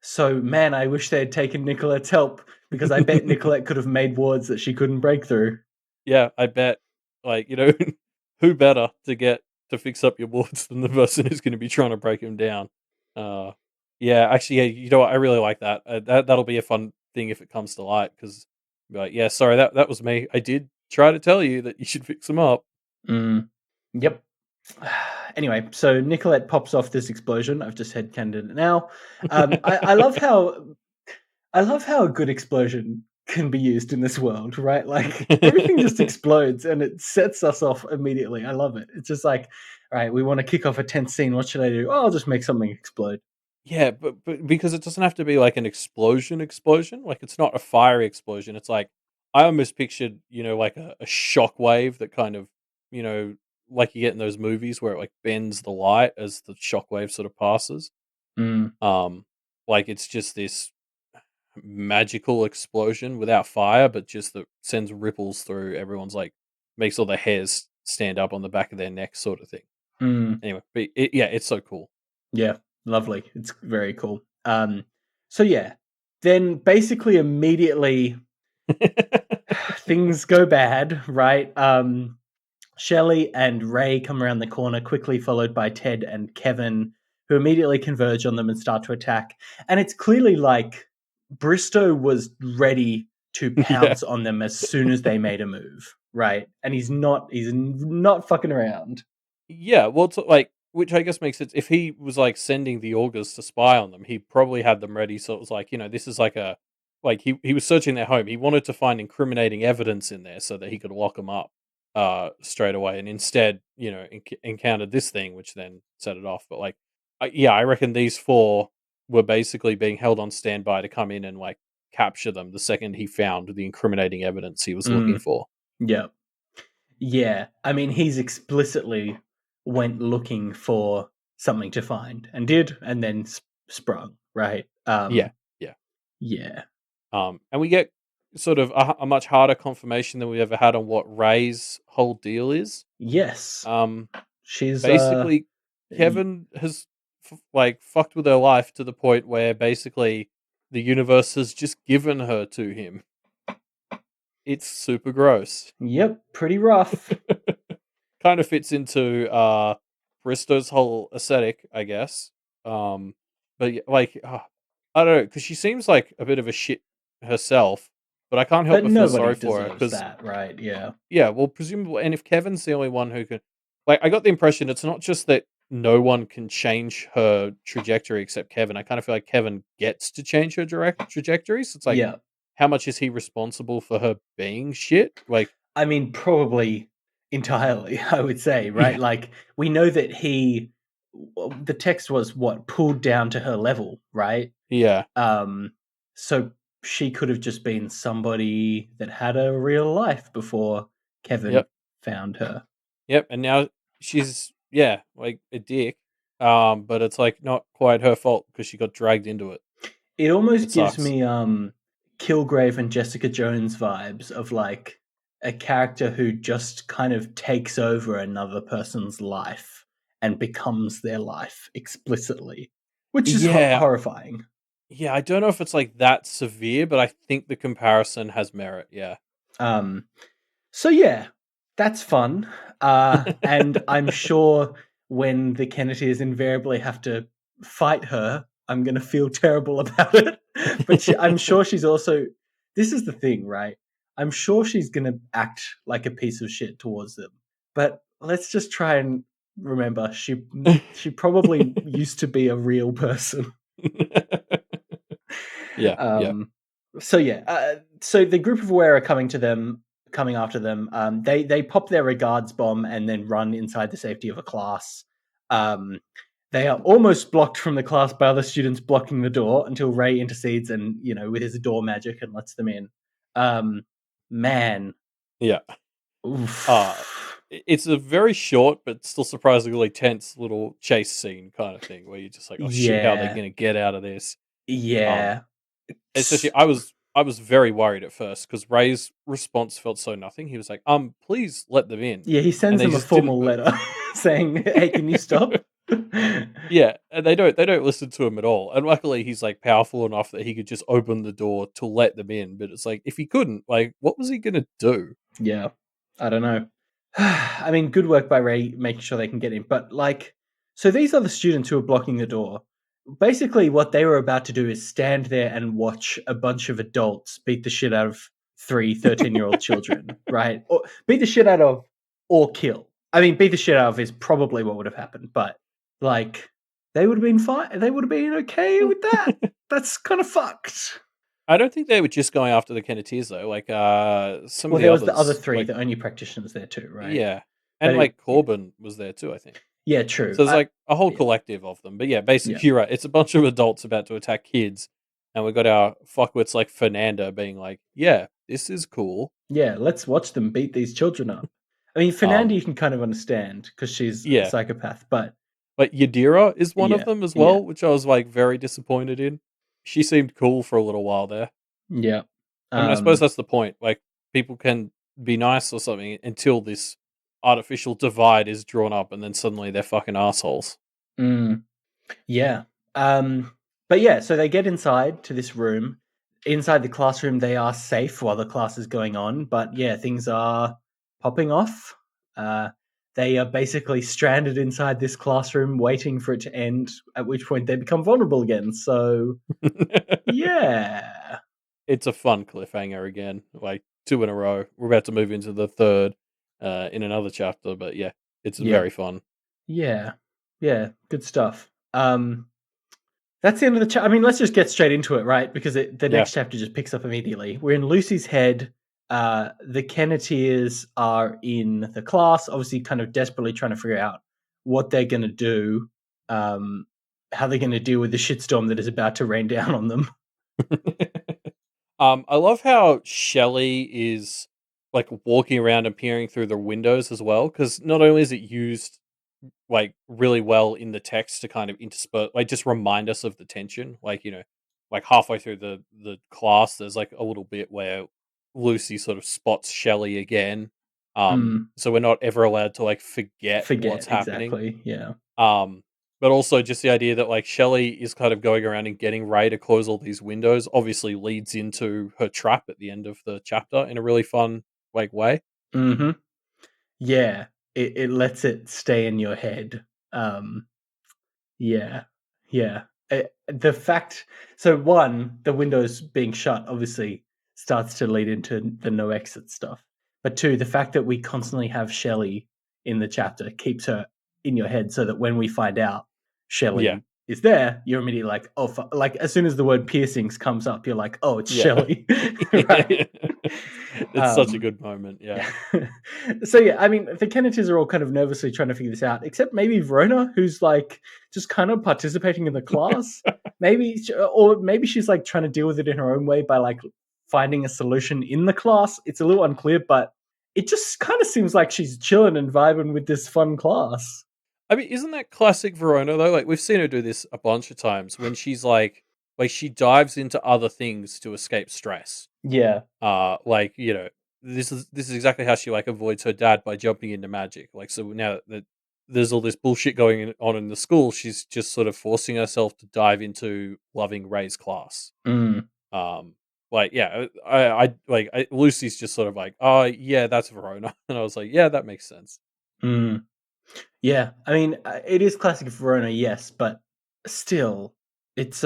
So, man, I wish they had taken Nicolette's help because I bet Nicolette could have made wards that she couldn't break through. Yeah, I bet. Like, who better to get to fix up your wards than the person who's going to be trying to break them down? Yeah, actually, yeah, you know what? I really like that. That'll be a fun thing if it comes to light because, like, yeah, sorry, that was me. I did try to tell you that you should fix them up. Yep. Anyway, so Nicolette pops off this explosion. I've just headcanoned it now. I love how a good explosion can be used in this world, right? Like everything just explodes and it sets us off immediately. I love it. It's just like, all right, we want to kick off a tense scene. What should I do? Oh, I'll just make something explode. Yeah, but because it doesn't have to be like an explosion. Like it's not a fiery explosion. It's like I almost pictured, like a shock wave that kind of, like you get in those movies where it like bends the light as the shock wave sort of passes. Like it's just this magical explosion without fire, but just that sends ripples through everyone's like makes all the hairs stand up on the back of their neck, sort of thing. Anyway, but it's so cool. Yeah, lovely. It's very cool. So yeah, then basically immediately things go bad, right? Shellie and Ray come around the corner, quickly followed by Ted and Kevin, who immediately converge on them and start to attack. And it's clearly like Bristow was ready to pounce on them as soon as they made a move, right? And he's not fucking around. Yeah, well, it's like, which I guess makes sense. If he was like sending the augurs to spy on them, he probably had them ready. So it was like, this is like he was searching their home. He wanted to find incriminating evidence in there so that he could lock them up straight away. And instead, encountered this thing, which then set it off. But like, I reckon these four were basically being held on standby to come in and like capture them the second he found the incriminating evidence he was looking for. Yeah. Yeah. I mean, he's explicitly went looking for something to find and did, and then sprung, right? Yeah. And we get sort of a much harder confirmation than we ever had on what Ray's whole deal is. Yes. She's basically Kevin has fucked with her life to the point where basically the universe has just given her to him. It's super gross. Yep, pretty rough. Kind of fits into Bristow's whole aesthetic, I guess. But like, I don't know, because she seems like a bit of a shit herself, but I can't help but feel sorry for her because that, right? Yeah. Well, presumably, and if Kevin's the only one who can, like, I got the impression it's not just that no one can change her trajectory except Kevin. I kind of feel like Kevin gets to change her direct trajectory. So it's like, how much is he responsible for her being shit? Like, I mean, probably entirely, I would say, right? Like, we know that the text was pulled down to her level, right? Yeah. So she could have just been somebody that had a real life before Kevin found her. Yep, and now she's like a dick. But it's like not quite her fault because she got dragged into it. It almost gives me Kilgrave and Jessica Jones vibes of like a character who just kind of takes over another person's life and becomes their life explicitly, which is horrifying. Yeah, I don't know if it's like that severe, but I think the comparison has merit. Yeah. So yeah, that's fun. And I'm sure when the Kenneteers invariably have to fight her, I'm going to feel terrible about it. But I'm sure she's also. This is the thing, right? I'm sure she's going to act like a piece of shit towards them. But let's just try and remember she probably used to be a real person. Yeah, yeah. So yeah, so the group of Aware are coming after them. They pop their regards bomb and then run inside the safety of a class. They are almost blocked from the class by other students blocking the door until Ray intercedes and with his door magic and lets them in. Man, Yeah. oof. It's a very short but still surprisingly tense little chase scene kind of thing where you're just like, oh shit, how are they Yeah, gonna get out of this? Um, yeah, Especially I was very worried at first because Ray's response felt so nothing. He was like, please let them in. yeah. He And sends they them a just didn't formal move. letter saying, "Hey, can you stop?" Yeah, and they don't listen to him at all. And luckily he's like powerful enough that he could just open the door to let them in. But it's like if he couldn't, like what was he gonna do? Yeah, I don't know. I mean, good work by Ray making sure they can get in. But, so these are the students who are blocking the door. Basically, what they were about to do is stand there and watch a bunch of adults beat the shit out of 13-year-old children, right? Or beat the shit out of, or kill. I mean, beat the shit out of is probably what would have happened, but, they would have been fine. They would have been okay with that. That's kind of fucked. I don't think they were just going after the Kenneteers though. Like some of Well, the there was the other others, three, like the only practitioners there too, right? yeah, and But like Corbin was there too. I think. yeah, true. So there's like a whole Yeah, collective of them. But yeah, yeah, basically, you're right. It's a bunch of adults about to attack kids, and we've got our fuckwits like Fernanda being like, "Yeah, this is cool." yeah. Let's watch them beat these children up. I mean, Fernanda Um, you can kind of understand because she's a yeah, psychopath, but but Yadira is one of yeah, them as yeah, well, which I was like very disappointed in. She seemed cool for a little while there. yeah. I mean, I suppose Um, that's the point. Like, people can be nice or something until this artificial divide is drawn up, and then suddenly they're fucking assholes. mm, yeah. But yeah, so they get inside to this room. Inside the classroom, they are safe while the class is going on, but yeah, things are popping off. Uh, they are basically stranded inside this classroom, waiting for it to end. At which point, they become vulnerable again. So yeah. It's a fun cliffhanger again, like two in a row. We're about to move into the third in another chapter, but yeah, it's Yeah. very fun. Yeah. Yeah. Good stuff. That's the end of the chapter. I mean, let's just get straight into it, right? Because the Yeah. next chapter just picks up immediately. We're in Lucy's head. The Kenneteers are in the class, obviously kind of desperately trying to figure out what they're going to do, how they're going to deal with the shitstorm that is about to rain down on them. I love how Shellie is like walking around and peering through the windows as well, because not only is it used like really well in the text to kind of intersperse, like just remind us of the tension. Like like halfway through the class, there's like a little bit where Lucy sort of spots Shelley again. Mm, So we're not ever allowed to like forget what's forget, happening. exactly. Yeah. Um, but also just the idea that like Shelley is kind of going around and getting Ray to close all these windows obviously leads into her trap at the end of the chapter in a really fun like way. Mm-hmm. Yeah. It lets it stay in your head. Um, Yeah, yeah. The fact, so one, the windows being shut obviously starts to lead into the no exit stuff. But two, the fact that we constantly have Shelley in the chapter keeps her in your head, so that when we find out Yeah. Shelley is there, you're immediately like, oh, like as soon as the word piercings comes up, you're like, oh, it's Yeah. Shelley, right? It's such a Um, good moment. Yeah. so yeah, I mean, the Kenneteers are all kind of nervously trying to figure this out, except maybe Verona, who's like just kind of participating in the class. Or maybe she's like trying to deal with it in her own way by like finding a solution in the class. It's a little unclear, but it just kind of seems like she's chilling and vibing with this fun class. I mean, isn't that classic Verona though? Like we've seen her do this a bunch of times when she's like she dives into other things to escape stress. Yeah. Like this is exactly how she like avoids her dad by jumping into magic. Like so now that there's all this bullshit going on in the school, she's just sort of forcing herself to dive into loving Ray's class. Mm. Um, like yeah, Lucy's just sort of like, oh yeah, that's Verona, and I was like, yeah, that makes sense. Mm. Yeah, I mean, it is classic Verona, yes, but still, it's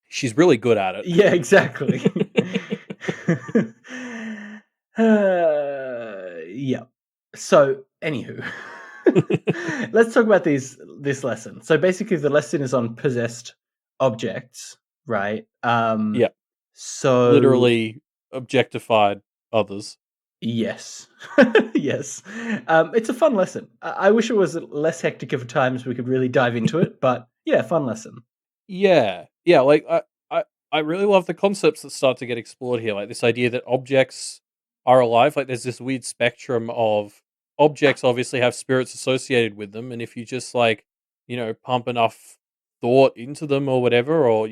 She's really good at yeah, exactly. it. Yeah. So, anywho, let's talk about this lesson. So basically, the lesson is on possessed objects, right? Yeah, So literally objectified others. yes, yes. It's a fun lesson. I wish it was less hectic of a time so we could really dive into it, but yeah, fun lesson. Yeah, yeah. Like I really love the concepts that start to get explored here. Like this idea that objects are alive. Like there's this weird spectrum of objects. Obviously, have spirits associated with them, and if you just like pump enough thought into them or whatever, or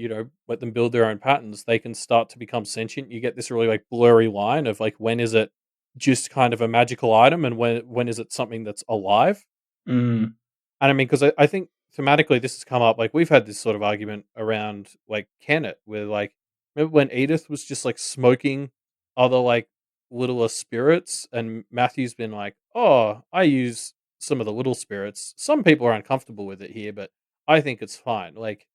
let them build their own patterns, they can start to become sentient. You get this really like blurry line of like when is it just kind of a magical item, and when is it something that's alive? Mm, And I mean, because I think thematically this has come up. Like we've had this sort of argument around like Kennet, where like remember when Edith was just like smoking other like littler spirits, and Matthew's been like, "Oh, I use some of the little spirits. Some people are uncomfortable with it here, but I think it's fine." Like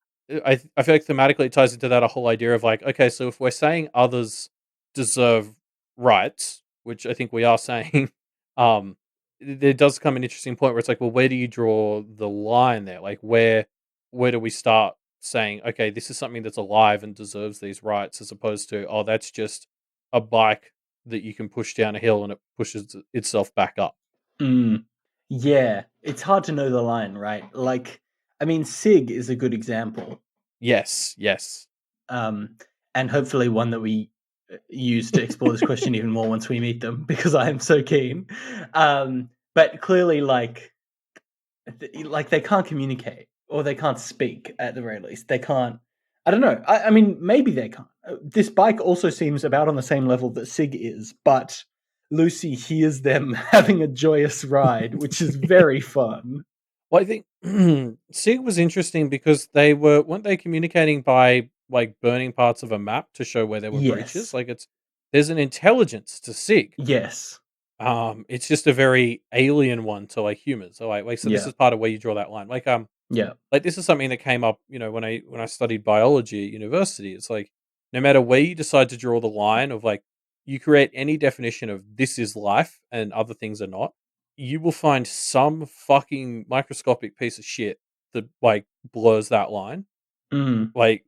I feel like thematically it ties into that a whole idea of like, okay, so if we're saying others deserve rights, which I think we are saying, um, there does come an interesting point where it's like, well, where do you draw the line there? Like, where do we start saying, okay, this is something that's alive and deserves these rights, as opposed to, oh, that's just a bike that you can push down a hill and it pushes itself back up. mm. Yeah, it's hard to know the line, right? Like, I mean, Sig is a good example, Yes, yes. um, and hopefully one that we use to explore this question even more once we meet them, because I am so keen. But clearly, like they can't communicate or they can't speak at the very least. They can't. I don't know. I mean, maybe they can't. This bike also seems about on the same level that Sig is, but Lucy hears them having a joyous ride, which is very fun. Well, I think Sig was interesting because weren't they communicating by like burning parts of a map to show where there were breaches? Yes. Like there's an intelligence to Sig. Yes. It's just a very alien one to like humans. So so this Yeah. is part of where you draw that line. Yeah. Like this is something that came up, when I studied biology at university. It's like no matter where you decide to draw the line of like you create any definition of this is life and other things are not, you will find some fucking microscopic piece of shit that like blurs that line. Mm. Like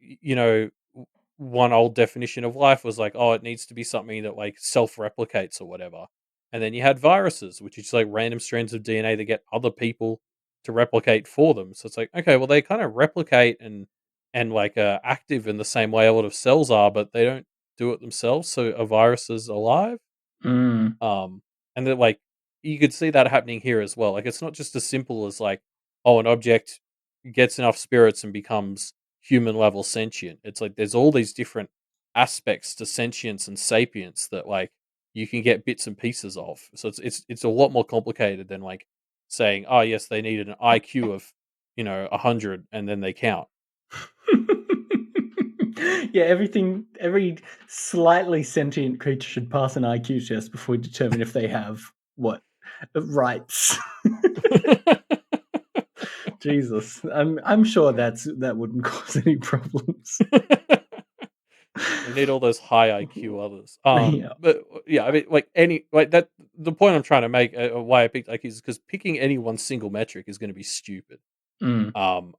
one old definition of life was like, oh, it needs to be something that like self-replicates or whatever. And then you had viruses, which is just like random strands of DNA that get other people to replicate for them. So it's like, okay, well they kind of replicate and like active in the same way a lot of cells are, but they don't do it themselves. So a virus is alive. Mm. Um, and then like you could see that happening here as well. Like it's not just as simple as like, oh, an object gets enough spirits and becomes human level sentient. It's like there's all these different aspects to sentience and sapience that like you can get bits and pieces of. So it's a lot more complicated than like saying, oh yes, they needed an IQ of 100 and then they count. Yeah, every slightly sentient creature should pass an IQ test before we determine if they have what rights. Jesus, I'm sure that wouldn't cause any problems. We need all those high IQ others. Yeah. But yeah, I mean, like any like that. The point I'm trying to make, why I picked IQ, is because picking any one single metric is going to be stupid. Mm.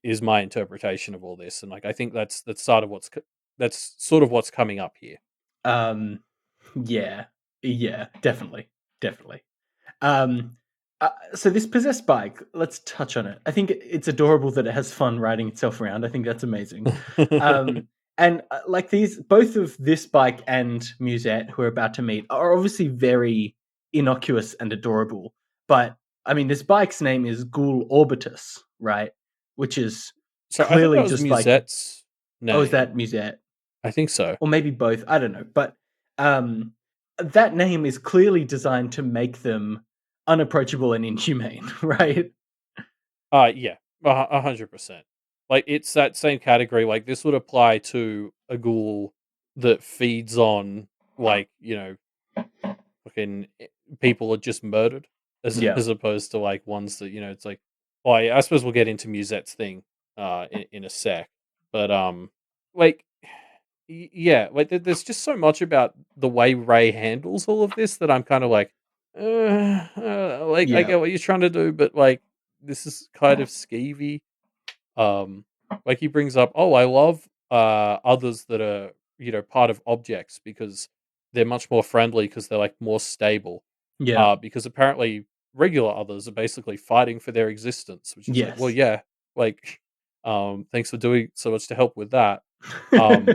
Is my interpretation of all this, and like I think that's sort of what's coming up here. Um. Yeah. Yeah. Definitely. Definitely. Um, so this possessed bike, let's touch on it. I think it's adorable that it has fun riding itself around. I think that's amazing. Um, and like both of this bike and Musette, who are about to meet, are obviously very innocuous and adorable. But I mean, this bike's name is Ghoul Orbitus, right? Which is So I thought clearly that was just like, Musette's oh, is name. that Musette? I think so. Or maybe both. I don't know. But um, that name is clearly designed to make them unapproachable and inhumane, right? Yeah, 100%. Like it's that same category. Like this would apply to a ghoul that feeds on like fucking people are just murdered, Yeah. as opposed to like ones that it's like. Oh, yeah, I suppose we'll get into Musette's thing in a sec, but like yeah, like there's just so much about the way Ray handles all of this that I'm kind of like, like I Yeah. get what you're trying to do, but like this is kind of skeevy. Um, like he brings up, oh, I love others that are part of objects because they're much more friendly because they're like more stable. Yeah. Because apparently regular others are basically fighting for their existence, which is like, well, Yes. yeah, like, thanks for doing so much to help with that. Um,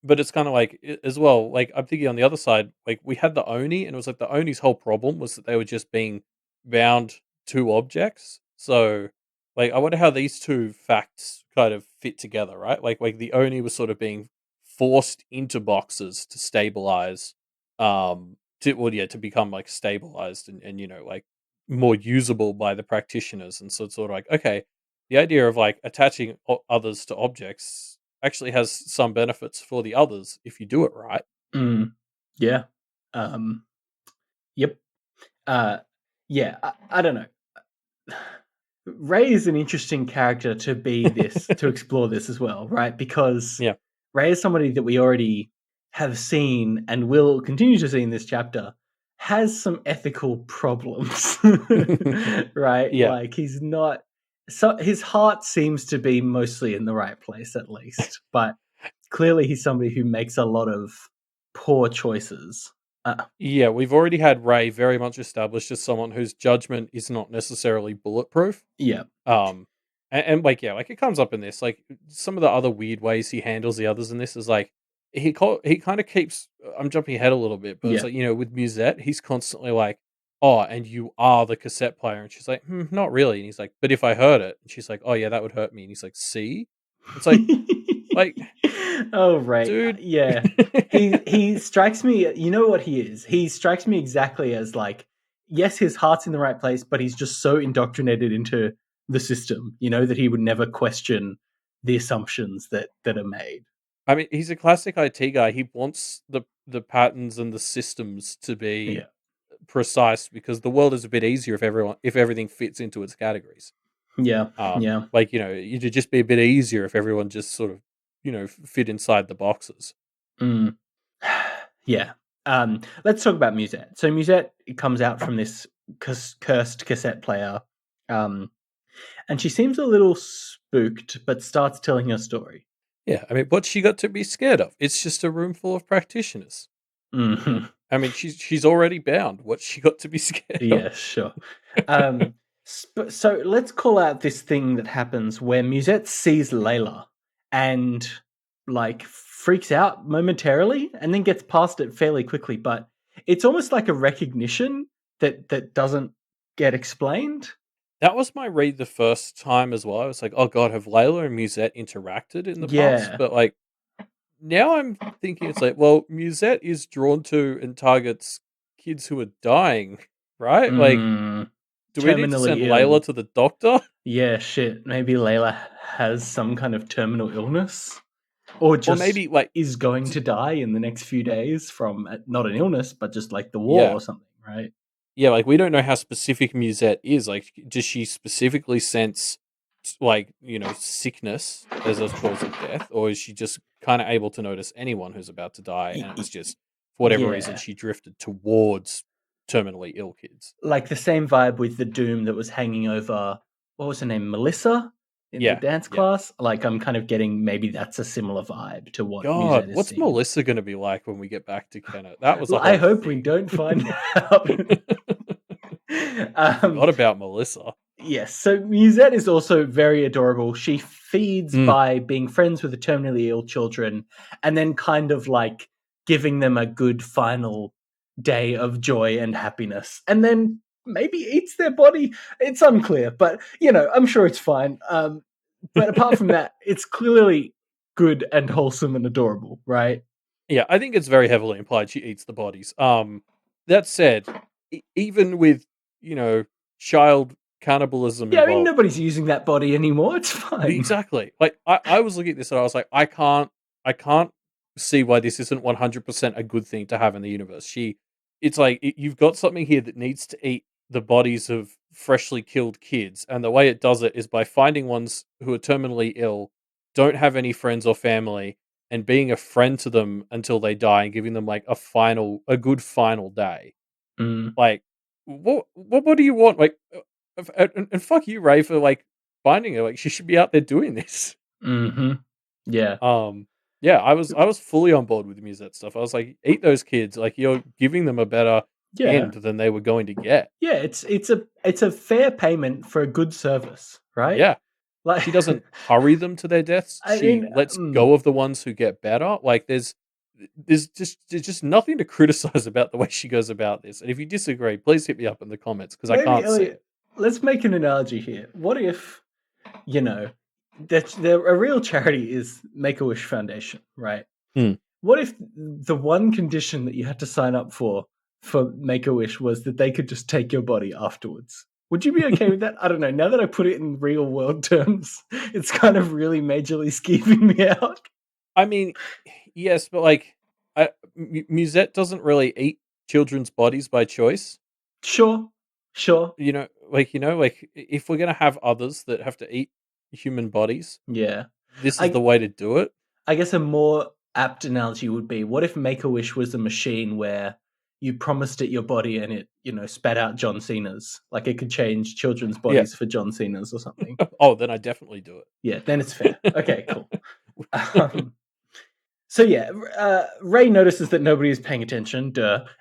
but it's kind of like as well. Like I'm thinking on the other side, like we had the Oni, and it was like the Oni's whole problem was that they were just being bound to objects. So, like, I wonder how these two facts kind of fit together, right? Like the Oni was sort of being forced into boxes to stabilize, to become like stabilized and like more usable by the practitioners. And so it's sort of like, okay, the idea of like attaching others to objects actually has some benefits for the others if you do it right. Mm. Yeah. Um. Yep. Uh. Yeah. I don't know. Ray is an interesting character to be this to explore this as well, right? Because Yeah. Ray is somebody that we already have seen and will continue to see in this chapter has some ethical problems, right? Yeah. Like he's not so his heart seems to be mostly in the right place at least, but clearly he's somebody who makes a lot of poor choices. Yeah, we've already had Ray very much established as someone whose judgment is not necessarily bulletproof. Yeah. Um, and like, yeah, like it comes up in this, like some of the other weird ways he handles the others in this is like he kind of keeps. I'm jumping ahead a little bit, but it's Yeah. like with Musette, he's constantly like, "Oh, and you are the cassette player," and she's like, "Not really," and he's like, "But if I heard it," and she's like, "Oh yeah, that would hurt me," and he's like, "See," it's like, Oh right, dude, yeah. He strikes me. You know what he is? He strikes me exactly as like, yes, his heart's in the right place, but he's just so indoctrinated into the system, that he would never question the assumptions that are made. I mean, he's a classic IT guy. He wants the patterns and the systems to be Yeah, precise because the world is a bit easier if everything fits into its categories. yeah, yeah. Like it'd just be a bit easier if everyone just sort of fit inside the boxes. Mm. Yeah. Let's talk about Musette. So Musette comes out from this cursed cassette player, um, and she seems a little spooked, but starts telling her story. Yeah, I mean, what's she got to be scared of? It's just a room full of practitioners. Mhm. I mean, she's already bound. What's she got to be scared of? Yeah, sure. So let's call out this thing that happens where Musette sees Layla and like freaks out momentarily and then gets past it fairly quickly, but it's almost like a recognition that doesn't get explained. That was my read the first time as well. I was like, oh god, have Layla and Musette interacted in the past? Yeah. But like now I'm thinking it's like, well, Musette is drawn to and targets kids who are dying, right? Like, Mm, do we need to send terminally Layla ill. to the doctor? Yeah, shit. Maybe Layla has some kind of terminal illness. Or Or just maybe like is going to die in the next few days from not an illness, but just like the war yeah. or something, right? Yeah, like we don't know how specific Musette is. Like, does she specifically sense like, sickness as a cause of death? Or is she just kind of able to notice anyone who's about to die and it was just for whatever reason Yeah. she drifted towards terminally ill kids? Like the same vibe with the doom that was hanging over, what was her name? Melissa in the Yeah. dance Yeah. class? Like I'm kind of getting maybe that's a similar vibe to what God, Musette is what's seeing. Melissa going to be like when we get back to Kennet? That was a Well, I whole hope we thing. don't find out. Forgot about Melissa. Yes, so Musette is also very adorable. She feeds Mm. by being friends with the terminally ill children and then kind of like giving them a good final day of joy and happiness. And then maybe eats their body. It's unclear, but I'm sure it's fine. But apart from that, it's clearly good and wholesome and adorable, right? Yeah, I think it's very heavily implied she eats the bodies. That said, even with child cannibalism Yeah, I mean involved, nobody's using that body anymore. It's fine. exactly. Like I was looking at this and I was like, I can't see why this isn't 100% a good thing to have in the universe. You've got something here that needs to eat the bodies of freshly killed kids, and the way it does it is by finding ones who are terminally ill, don't have any friends or family, and being a friend to them until they die and giving them like a good final day. Mm, Like, what do you want? Like, and fuck you, Ray, for like finding her. Like, she should be out there doing this. hmm Yeah. Um, yeah, I was fully on board with the Musette stuff. I was like, eat those kids. Like, you're giving them a better Yeah. end than they were going to get. Yeah, it's a fair payment for a good service, right? Yeah. Like, She doesn't hurry them to their deaths. I She mean, lets go of the ones who get better. Like there's just nothing to criticize about the way she goes about this. And if you disagree, please hit me up in the comments because I maybe can't see Elliot, it. let's make an analogy here. What if, you know, a real charity is Make a Wish Foundation, right? Hmm. What if the one condition that you had to sign up for Make a Wish was that they could just take your body afterwards? Would you be okay with that? I don't know. Now that I put it in real world terms, it's kind of really majorly skeeving me out. I mean, yes, but like, Musette doesn't really eat children's bodies by choice. Sure, sure. Like if we're gonna have others that have to eat human bodies, Yeah. this is the I way to do it. I guess a more apt analogy would be, what if Make a Wish was a machine where you promised it your body and it, spat out John Cena's? Like it could change children's Yeah. bodies for John Cena's or something. Oh, then I definitely do Yeah, then it's fair. it. Okay, cool. So yeah, Ray notices that nobody is paying attention,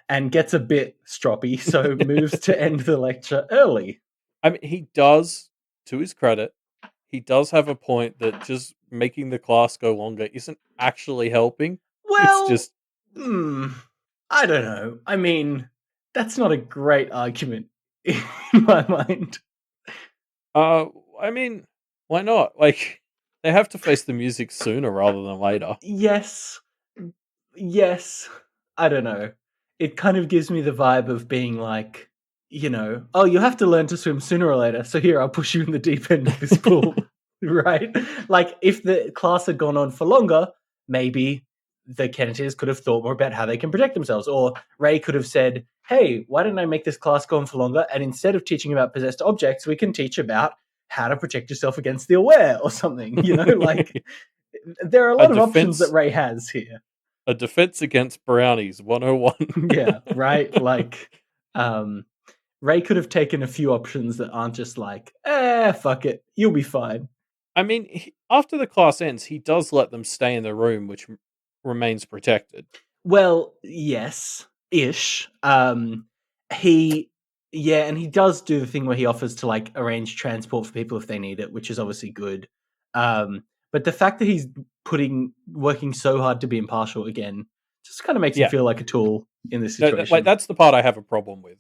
and gets a bit stroppy, so moves to end the lecture early. I mean, he does, to his credit, he does have a point that just making the class go longer isn't actually helping. It's Well, just, I don't know. I mean, that's not a great argument in my mind. I mean, why not? Like, they have to face the music sooner rather than later. Yes, yes. I don't know. It kind of gives me the vibe of being like, oh, you have to learn to swim sooner or later. So here, I'll push you in the deep end of this pool, right? Like, if the class had gone on for longer, maybe the Kenneteers could have thought more about how they can protect themselves. Or Ray could have said, hey, why don't I make this class go on for longer? And instead of teaching about possessed objects, we can teach about how to protect yourself against the aware or something. Like, there are a A lot of options that defense, Ray has here. a defense against brownies 101. Yeah, right? Like, Ray could have taken a few options that aren't just like, fuck it, you'll be fine. I mean, after the class ends, he does let them stay in the room, which remains protected. Well, yes, ish. He, yeah, and he does do the thing where he offers to like arrange transport for people if they need it, which is obviously good. But the fact that he's working so hard to be impartial again, just kind of makes him Yeah. feel like a tool in this No, situation. like that's the part I have a problem with.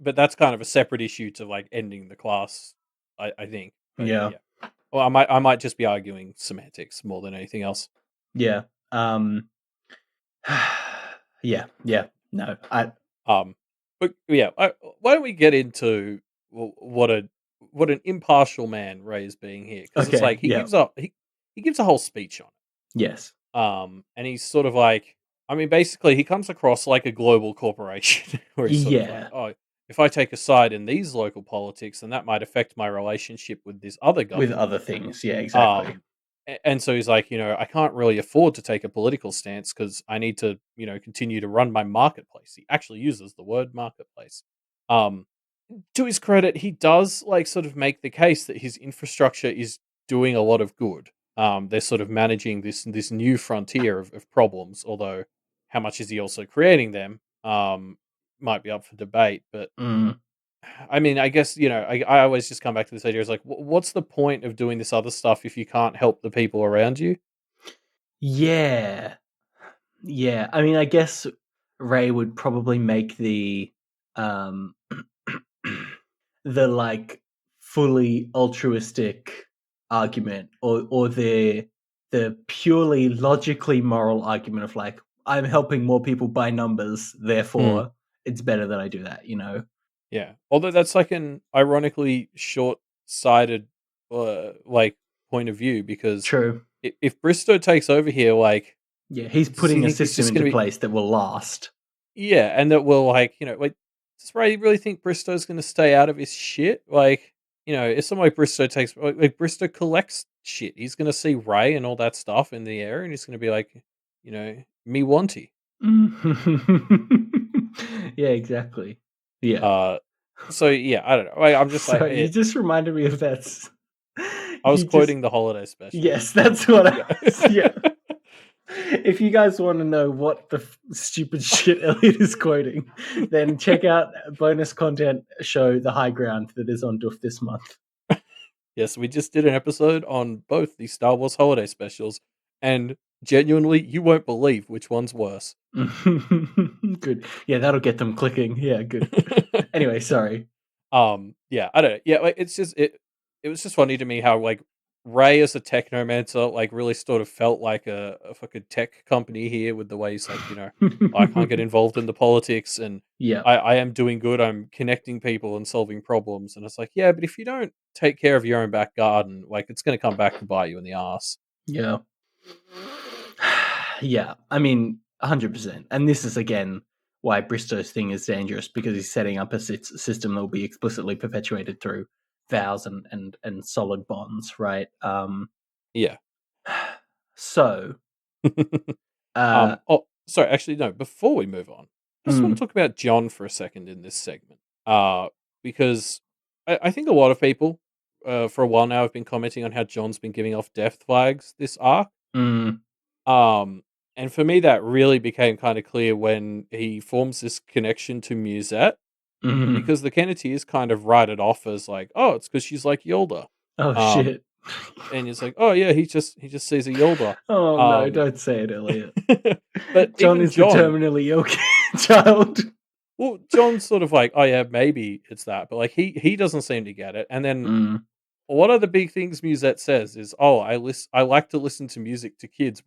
But that's kind of a separate issue to like ending the class. I think. But, Yeah. Well, I might just be arguing semantics more than anything else. Yeah. Yeah. No, But yeah, why don't we get into what an impartial man Ray is being here? Because it's Okay, like he gives a whole speech on yes. it. And he's sort of like, I mean, basically he comes across like a global corporation where he's sort of like, Yeah. oh, if I take a side in these local politics, then that might affect my relationship with this other With government. other things, yeah, exactly. And so he's like, I can't really afford to take a political stance because I need to, continue to run my marketplace. He actually uses the word marketplace. To his credit, he does like sort of make the case that his infrastructure is doing a lot of good. They're sort of managing this new frontier of problems, although how much is he also creating them? Might be up for debate, but Mm. I mean, I guess, I always just come back to this idea. It's like, what's the point of doing this other stuff if you can't help the people around you? Yeah. Yeah. I mean, I guess Ray would probably make the um the like fully altruistic argument, or the purely logically moral argument of like, I'm helping more people by numbers, therefore it's better that I do that. Yeah. Although that's like an ironically short-sighted, like point of view because True. if Bristow takes over here, like, Yeah, he's does he putting a think he's system just into going to be? place that will last. Yeah, and that will like does Ray really think Bristow's going to stay out of his shit? Like, if someone like Bristow takes, like Bristow collects shit, he's going to see Ray and all that stuff in the air, and he's going to be like, me wanty. Yeah, exactly. Yeah. So yeah, I don't know. Like, I'm just like, Sorry, you just reminded me of that. I was You just quoting the holiday special. yes, that's what I Yeah. was. Yeah. If you guys want to know what the stupid shit Elliot is quoting, then check out bonus content show The High Ground that is on Doof this month. Yes, we just did an episode on both the Star Wars holiday specials, and genuinely, you won't believe which one's worse. Good. Yeah, that'll get them clicking. Yeah, good. Anyway, sorry. Yeah, I don't know. Yeah, like it was just funny to me how like Ray as a technomancer like really sort of felt like a fucking tech company here with the way he's like, I can't get involved in the politics and Yeah. I am doing good, I'm connecting people and solving problems. And it's like, yeah, but if you don't take care of your own back garden, like it's gonna come back to bite you in the ass. Yeah. Yeah. I mean, 100%. And this is again why Bristow's thing is dangerous, because he's setting up a system that will be explicitly perpetuated through vows and solid bonds, right? Yeah. So, uh, Oh, sorry, actually no, before we move on, I just want mm, to talk about John for a second in this segment. Because I think a lot of people for a while now have been commenting on how John's been giving off death flags this arc. mm, Um and for me that really became kind of clear when he forms this connection to Musette, mm. because the Kenneteers kind of write it off as like, oh, it's because she's like Yolda. Oh Um shit. and it's like, oh yeah, he just sees a Yolda. Oh no, Um don't say it, Elliot. but John even is the John, terminally ill child. well, John's sort of like, oh yeah, maybe it's that, but like he doesn't seem to get it. And then Mm, one of the big things Musette says is, oh, I like to listen to music to kids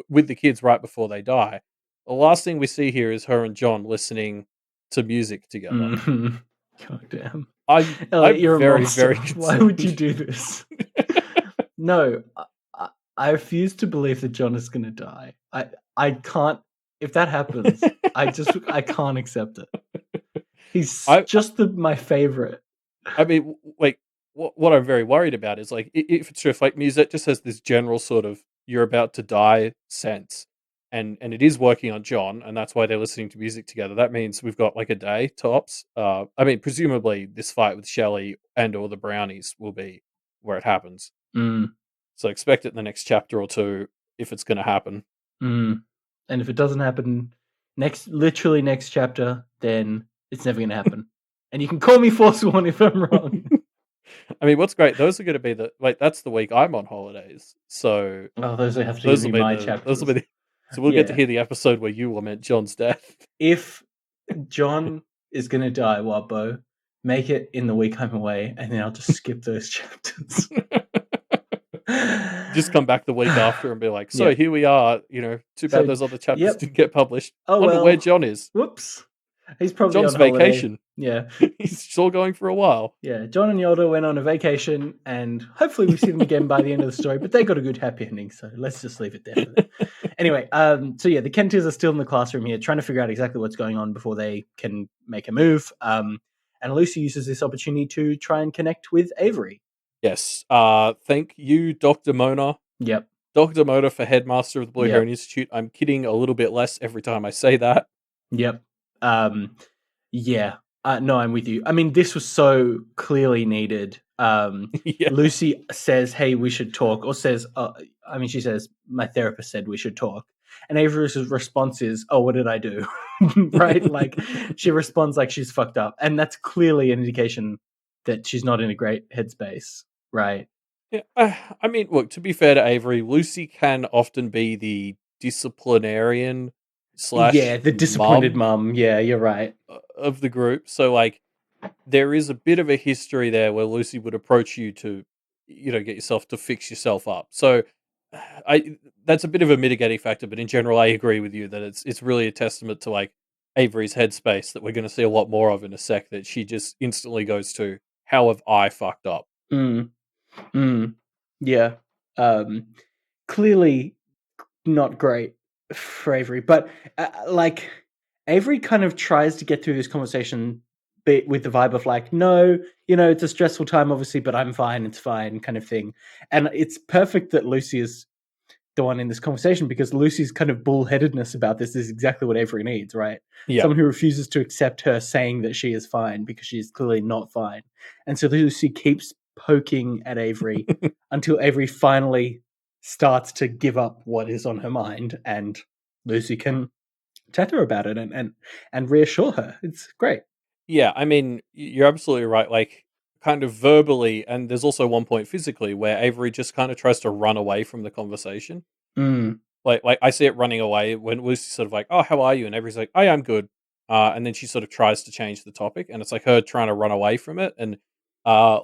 with the kids right before they die. The last thing we see here is her and John listening to music together. mm. God damn. I'm Elliot, you're a very monster. very Why would you concerned. do this? No, I refuse to believe that John is going to die. I can't. If that happens, I can't accept it. He's I just my favorite. I mean, like, what I'm very worried about is like if it's true, if like music just has this general sort of you're about to die sense, and it is working on John, and that's why they're listening to music together. That means we've got like a day tops. I mean, presumably this fight with Shellie and or the brownies will be where it happens. Mm, So expect it in the next chapter or two if it's going to happen. mm. And if it doesn't happen literally next chapter, then it's never going to happen. And you can call me Forsworn if I'm wrong. I mean, what's great? Those are going to be that's the week I'm on holidays. So Oh, those will have to those be will be my those will be chapters. so we'll get to Yeah. hear the episode where you lament John's death. If John is going to die, Wabbo, make it in the week I'm away, and then I'll just skip those chapters. Just come back the week after and be like, so Yep. here we are. Too bad So, those other chapters yep. didn't get published. Oh Wonder where well. John is. Whoops. He's probably John's on holiday. vacation. Yeah. He's still going for a while. Yeah. John and Yoda went on a vacation, and hopefully we see them again by the end of the story. But they got a good happy ending, so let's just leave it there for them. Anyway, so yeah, the Kenneteers are still in the classroom here, trying to figure out exactly what's going on before they can make a move. And Lucy uses this opportunity to try and connect with Avery. Yes. Thank you, Dr. Mona. Yep. Dr. Mona for headmaster of the Blue Yep. Heron Institute. I'm kidding a little bit less every time I say that. Yep. Yeah. No, I'm with you. I mean, this was so clearly needed. Yeah. Lucy says, hey, we should talk, or says, she says, my therapist said we should talk. And Avery's response is, oh, what did I do? Right? Like, she responds like she's fucked up. And that's clearly an indication that she's not in a great headspace, right? Yeah. I mean, look, to be fair to Avery, Lucy can often be the disciplinarian Yeah, slash the disappointed mum mum. Yeah, you're right. of the group. So, like, there is a bit of a history there where Lucy would approach you to, get yourself to fix yourself up. So, that's a bit of a mitigating factor. But in general, I agree with you that it's really a testament to like Avery's headspace that we're going to see a lot more of in a sec. That she just instantly goes to, how have I fucked up? Yeah. Clearly not great for Avery, but like Avery kind of tries to get through this conversation bit with the vibe of like, no, it's a stressful time, obviously, but I'm fine, it's fine, kind of thing. And it's perfect that Lucy is the one in this conversation because Lucy's kind of bullheadedness about this is exactly what Avery needs, right? Yeah. Someone who refuses to accept her saying that she is fine because she's clearly not fine. And so Lucy keeps poking at Avery until Avery finally starts to give up what is on her mind, and Lucy can chat to her about it and reassure her. It's great. Yeah, I mean, you're absolutely right. Like, kind of verbally, and there's also one point physically where Avery just kind of tries to run away from the conversation. Mm, Like I see it running away when Lucy's sort of like, "Oh, how are you?" And Avery's like, "Oh, yeah, I'm good." And then she sort of tries to change the topic, and it's like her trying to run away from it. And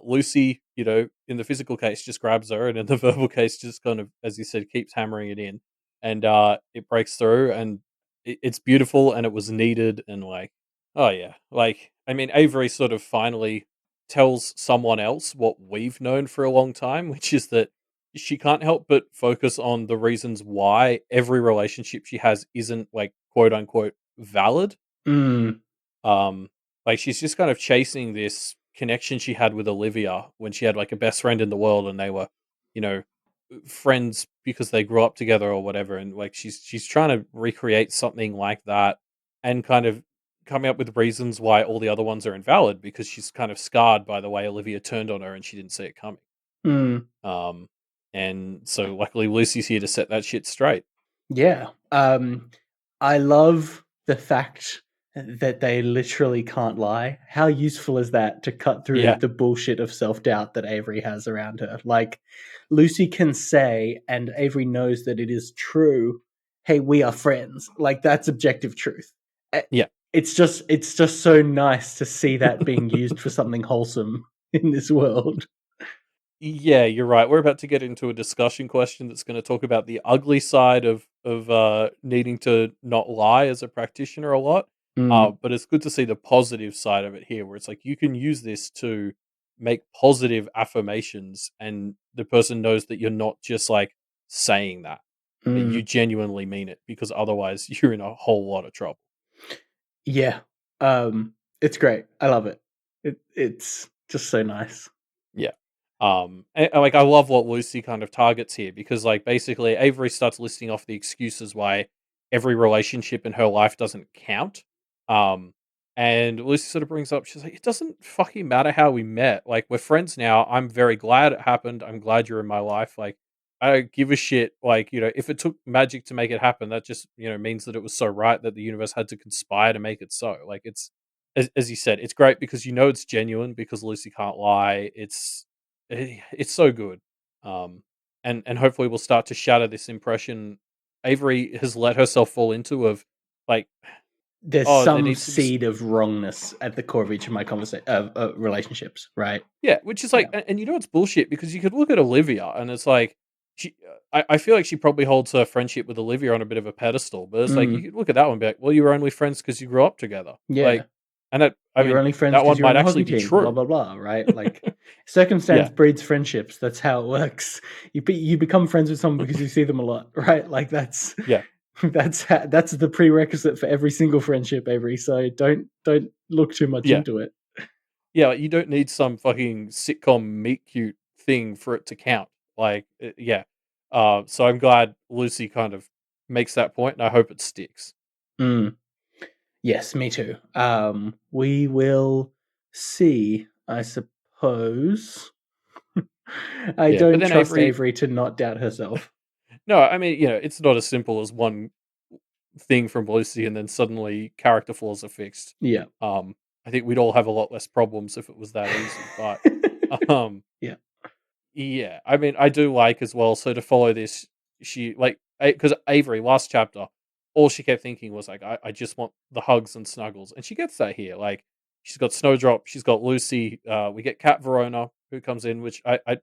Lucy, in the physical case, just grabs her, and in the verbal case, just kind of, as you said, keeps hammering it in, and it breaks through, and it's beautiful, and it was needed, and like, oh yeah, like I mean, Avery sort of finally tells someone else what we've known for a long time, which is that she can't help but focus on the reasons why every relationship she has isn't like quote unquote valid. mm, Um, like she's just kind of chasing this connection she had with Olivia when she had like a best friend in the world and they were, you know, friends because they grew up together or whatever. And like she's trying to recreate something like that and kind of coming up with reasons why all the other ones are invalid because she's kind of scarred by the way Olivia turned on her and she didn't see it coming. mm. Um, and so luckily Lucy's here to set that shit straight. Yeah. I love the fact that they literally can't lie. How useful is that to cut through Yeah, the bullshit of self-doubt that Avery has around her? Like, Lucy can say, and Avery knows that it is true, hey, we are friends. Like, that's objective truth. Eh, yeah. it's just so nice to see that being used for something wholesome in this world. Yeah, you're right. We're about to get into a discussion question that's going to talk about the ugly side of needing to not lie as a practitioner a lot. Mm, But it's good to see the positive side of it here, where it's like you can use this to make positive affirmations, and the person knows that you're not just like saying that you mm. genuinely mean it, because otherwise you're in a whole lot of trouble. Yeah. It's great. I love it. It's just so nice. Yeah. And, like I love what Lucy kind of targets here because like basically Avery starts listing off the excuses why every relationship in her life doesn't count. Um and Lucy sort of brings up, she's like, it doesn't fucking matter how we met. Like we're friends now. I'm very glad it happened. I'm glad you're in my life. Like I don't give a shit. Like, if it took magic to make it happen, that just, means that it was so right that the universe had to conspire to make it so. Like it's as you said, it's great because it's genuine because Lucy can't lie. It's so good, um, and hopefully we'll start to shatter this impression Avery has let herself fall into of like, There's oh, there some needs to be seed of wrongness at the core of each of my conversation relationships, right? yeah, which is like, Yeah. and it's bullshit because you could look at Olivia and it's like she, I feel like she probably holds her friendship with Olivia on a bit of a pedestal, but it's like you Mm, could look at that one and be like, well, you were only friends because you grew up together, yeah. like, and that I You're mean only friends that because one you're on might the actually hockey be team. Blah true. blah blah. Right? Like, circumstance Yeah, breeds friendships. That's how it works. You become friends with someone because you see them a lot, right? Like that's yeah. that's the prerequisite for every single friendship. Avery. So don't look too much Yeah, into it. yeah, like, you don't need some fucking sitcom meet cute thing for it to count. Like, yeah. So I'm glad Lucy kind of makes that point, and I hope it sticks. Mm. Yes, me too. We will see, I suppose. I Yeah, but don't then trust Avery, Avery to not doubt herself. no, I mean, it's not as simple as one thing from Lucy, and then suddenly character flaws are fixed. Yeah. Um, I think we'd all have a lot less problems if it was that easy. But um, Yeah. yeah, I mean, I do like as well. So to follow this, she like because Avery last chapter, all she kept thinking was like, I just want the hugs and snuggles, and she gets that here. Like she's got Snowdrop, she's got Lucy. We get Cat Verona who comes in, which I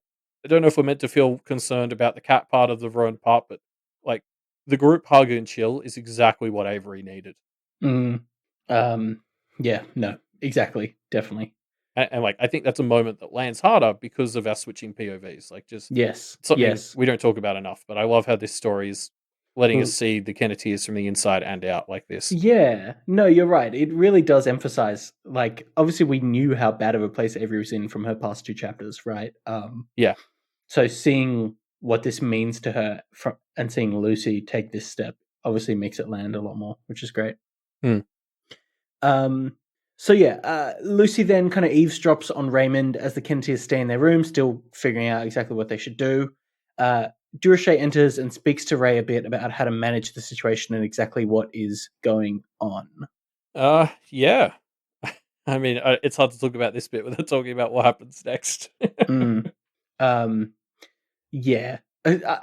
don't know if we're meant to feel concerned about the cat part of the Verona part, but like the group hug and chill is exactly what Avery needed. Mm. Um, yeah, no, exactly. Definitely. And like I think that's a moment that lands harder because of our switching POVs. Like just Yes. something Yes. we don't talk about enough. But I love how this story is letting us see the Kenneteers from the inside and out like this. Yeah, no, you're right. It really does emphasize, like, obviously we knew how bad of a place Avery was in from her past 2 chapters, right? Yeah. So seeing what this means to her and seeing Lucy take this step obviously makes it land a lot more, which is great. Hmm. So yeah, Lucy then kind of eavesdrops on Raymond as the Kenneteers stay in their room, still figuring out exactly what they should do. Durachet enters and speaks to Ray a bit about how to manage the situation and exactly what is going on. Yeah. I mean, it's hard to talk about this bit without talking about what happens next. Yeah.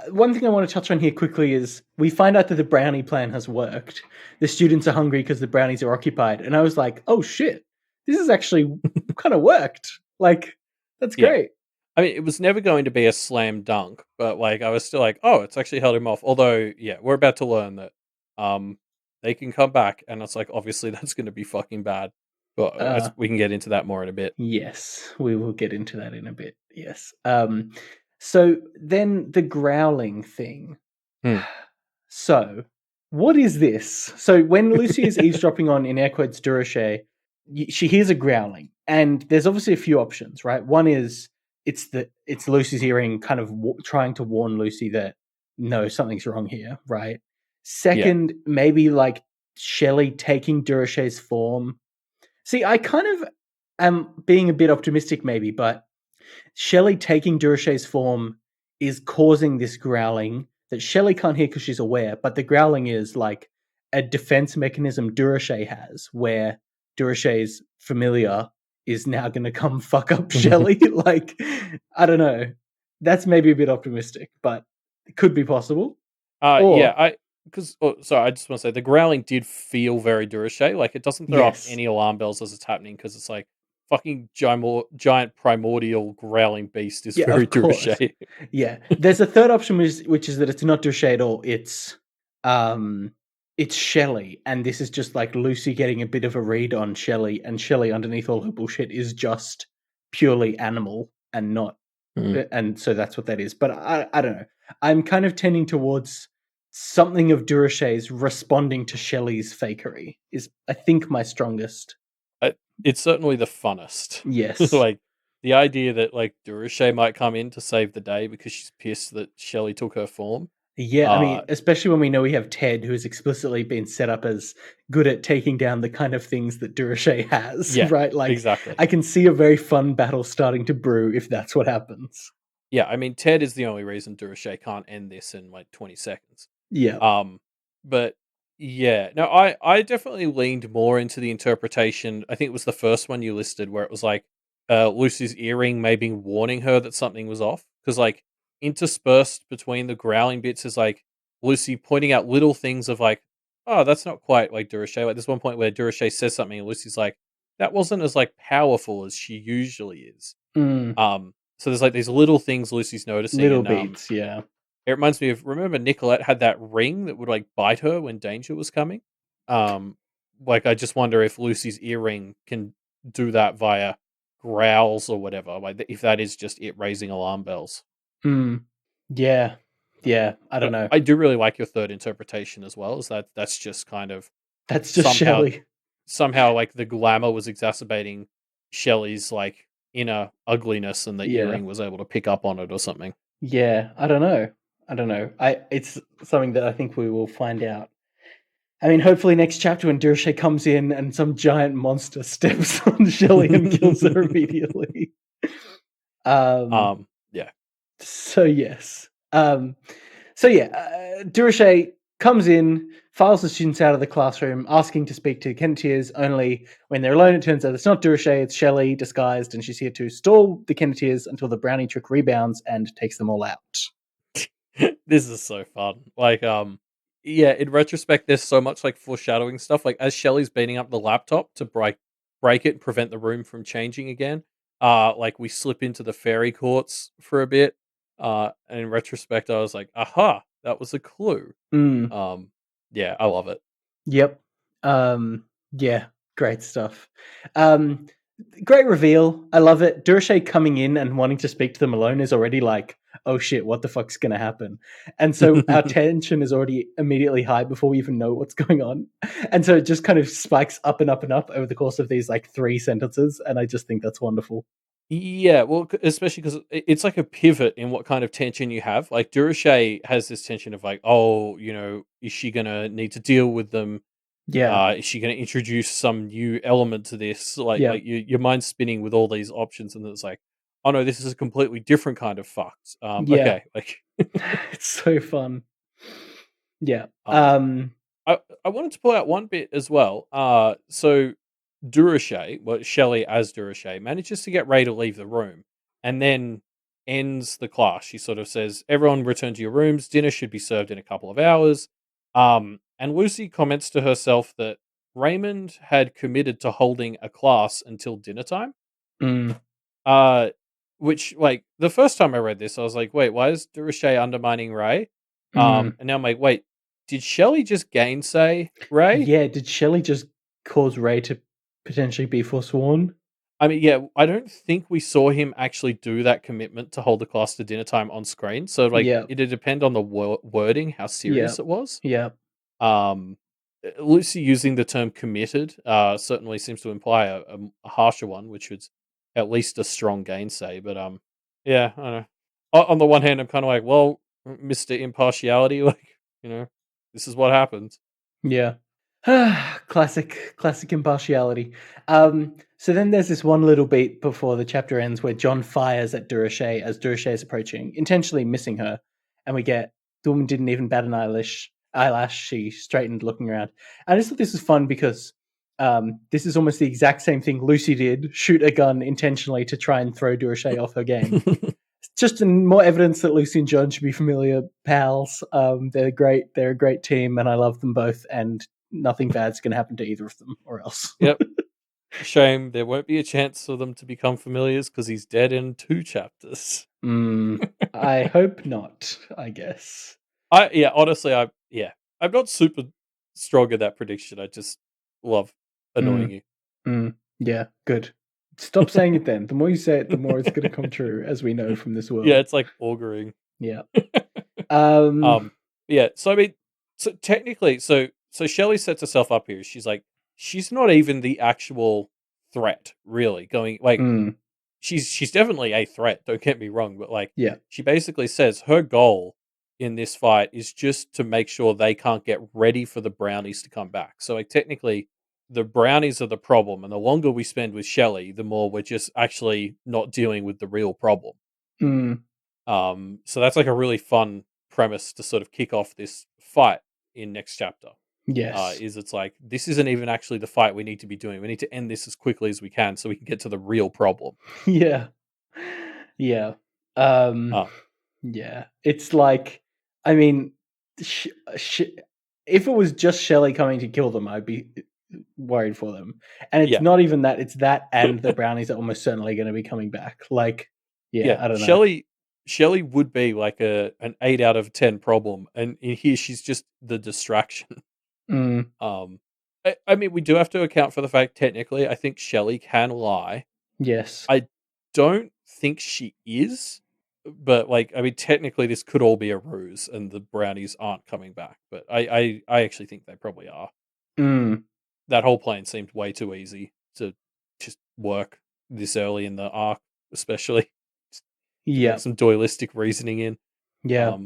One thing I want to touch on here quickly is we find out that the brownie plan has worked. The students are hungry because the brownies are occupied. And I was like, oh shit, this has actually kind of worked. Like, that's Yeah. great. I mean, it was never going to be a slam dunk, but like I was still like, oh, it's actually held him off. Although, yeah, we're about to learn that they can come back, and it's like obviously that's going to be fucking bad. But we can get into that more in a bit. Yes, we will get into that in a bit. Yes. So then the growling thing. Hmm. So, what is this? So when Lucy is eavesdropping on, in air quotes, Durachet, she hears a growling, and there's obviously a few options, right? One is it's Lucy's hearing, kind of trying to warn Lucy that no, something's wrong here, right? Second, maybe like Shellie taking Durachet's form. See, I kind of am being a bit optimistic, maybe, but Shellie taking Durachet's form is causing this growling that Shellie can't hear because she's aware, but the growling is like a defense mechanism Durachet has, where Durachet's familiar is now going to come fuck up Shellie. Like, I don't know. That's maybe a bit optimistic, but it could be possible. Yeah, Or, sorry, I just want to say the growling did feel very Durachet. Like it doesn't throw off yes. any alarm bells as it's happening because it's like fucking giant primordial growling beast is Yeah, very of course. Durachet. Yeah. There's a third option which is that it's not Duché at all. It's Shellie, and this is just like Lucy getting a bit of a read on Shellie, and Shellie underneath all her bullshit is just purely animal and not and so that's what that is. But I don't know. I'm kind of tending towards something of Durachet's responding to Shelley's fakery is I think my strongest. It's certainly the funnest. Yes. Like the idea that like Durachet might come in to save the day because she's pissed that Shellie took her form. Yeah, I mean, especially when we know we have Ted, who has explicitly been set up as good at taking down the kind of things that Durachet has, Yeah, right? Like, exactly. I can see a very fun battle starting to brew if that's what happens. Yeah, I mean, Ted is the only reason Durachet can't end this in like 20 seconds. Yeah. But yeah, no, I definitely leaned more into the interpretation. I think it was the first one you listed where it was like Lucy's earring maybe warning her that something was off. Because like interspersed between the growling bits is like Lucy pointing out little things of like, oh, that's not quite like Durachet. Like there's one point where Durachet says something and Lucy's like, that wasn't as like powerful as she usually is. So there's like these little things Lucy's noticing. Little And beats, yeah. it reminds me of, remember Nicolette had that ring that would like bite her when danger was coming? Like I just wonder if Lucy's earring can do that via growls or whatever. Like if that is just it raising alarm bells. Yeah. Yeah, I don't But know. I do really like your third interpretation as well, is that's just kind of That's just Shellie. somehow like the glamour was exacerbating Shelley's like inner ugliness and the earring was able to pick up on it or something. Yeah, I don't know. It's something that I think we will find out. I mean, hopefully next chapter when Durachet comes in and some giant monster steps on Shellie and kills her immediately. Yeah. So yes. Durachet comes in, files the students out of the classroom, asking to speak to Kenneteers. Only when they're alone, it turns out it's not Durachet, it's Shellie disguised, and she's here to stall the Kenneteers until the brownie trick rebounds and takes them all out. This is so fun. Like, yeah, in retrospect, there's so much like foreshadowing stuff. Like as Shelley's beating up the laptop to break it and prevent the room from changing again. Like we slip into the fairy courts for a bit. And in retrospect, I was like, aha, that was a clue. Yeah, I love it. Yep. Yeah, great stuff. Great reveal. I love it. Durachet coming in and wanting to speak to them alone is already like oh shit, what the fuck's gonna happen? And so our tension is already immediately high before we even know what's going on. And so it just kind of spikes up and up and up over the course of these like 3 sentences. And I just think that's wonderful. Yeah, well, especially because it's like a pivot in what kind of tension you have. Like Durashay has this tension of like, oh, is she gonna need to deal with them? Yeah. Is she gonna introduce some new element to this? Like, Yeah. your mind's spinning with all these options, and it's like, oh no, this is a completely different kind of fucked. Yeah. Okay, like, It's so fun. Yeah. um, I wanted to pull out one bit as well. So Durashay, well, Shellie as Durashay, manages to get Ray to leave the room and then ends the class. She sort of says, everyone return to your rooms. Dinner should be served in a couple of hours. And Lucy comments to herself that Raymond had committed to holding a class until dinner time. Mm. Uh, which, like, the first time I read this, I was like, wait, why is Durashay undermining Ray? Mm. And now I'm like, wait, did Shellie just gainsay Ray? Yeah, did Shellie just cause Ray to potentially be forsworn? I mean, yeah, I don't think we saw him actually do that commitment to hold the class to dinner time on screen. So, like, Yeah. it'd depend on the wording, how Yeah. serious it was. Yeah. Um, Lucy using the term committed certainly seems to imply a harsher one, which was at least a strong gainsay. But yeah, I don't know. On the one hand, I'm kind of like, well, Mister Impartiality, like, this is what happens. Yeah. Classic impartiality. So then there's this one little beat before the chapter ends where John fires at Durashay as Durashay is approaching, intentionally missing her, and we get the woman didn't even bat an eyelash. She straightened, looking around. I just thought this was fun because this is almost the exact same thing Lucy did: shoot a gun intentionally to try and throw Durashay off her game. Just more evidence that Lucy and John should be familiar pals. They're great. They're a great team, and I love them both. And nothing bad's going to happen to either of them, or else. Yep. Shame there won't be a chance for them to become familiars because he's dead in 2 chapters. I hope not. I guess. Honestly, I'm not super strong in that prediction. I just love annoying you. Yeah, good. Stop saying it then. The more you say it, the more it's going to come true, as we know from this world. Yeah, it's like auguring. Yeah. Yeah. So I mean, so technically, so Shellie sets herself up here. She's like, she's not even the actual threat, really. Going like, she's definitely a threat. Don't get me wrong, but like, yeah, she basically says her goal in this fight is just to make sure they can't get ready for the brownies to come back. So like, technically, the brownies are the problem, and the longer we spend with Shellie, the more we're just actually not dealing with the real problem. So that's like a really fun premise to sort of kick off this fight in next chapter. Yes. It's like, this isn't even actually the fight we need to be doing. We need to end this as quickly as we can so we can get to the real problem. Yeah. Yeah. Yeah. It's like, I mean, if it was just Shellie coming to kill them, I'd be worried for them. And it's not even that. It's that and the brownies are almost certainly going to be coming back. Like, I don't know. Shellie would be like an 8 out of 10 problem, and in here she's just the distraction. I mean, we do have to account for the fact, technically, I think Shellie can lie. Yes. I don't think she is, but like, I mean, technically this could all be a ruse and the brownies aren't coming back, but I actually think they probably are. That whole plan seemed way too easy to just work this early in the arc, especially. Yeah. Some dualistic reasoning in. Yeah.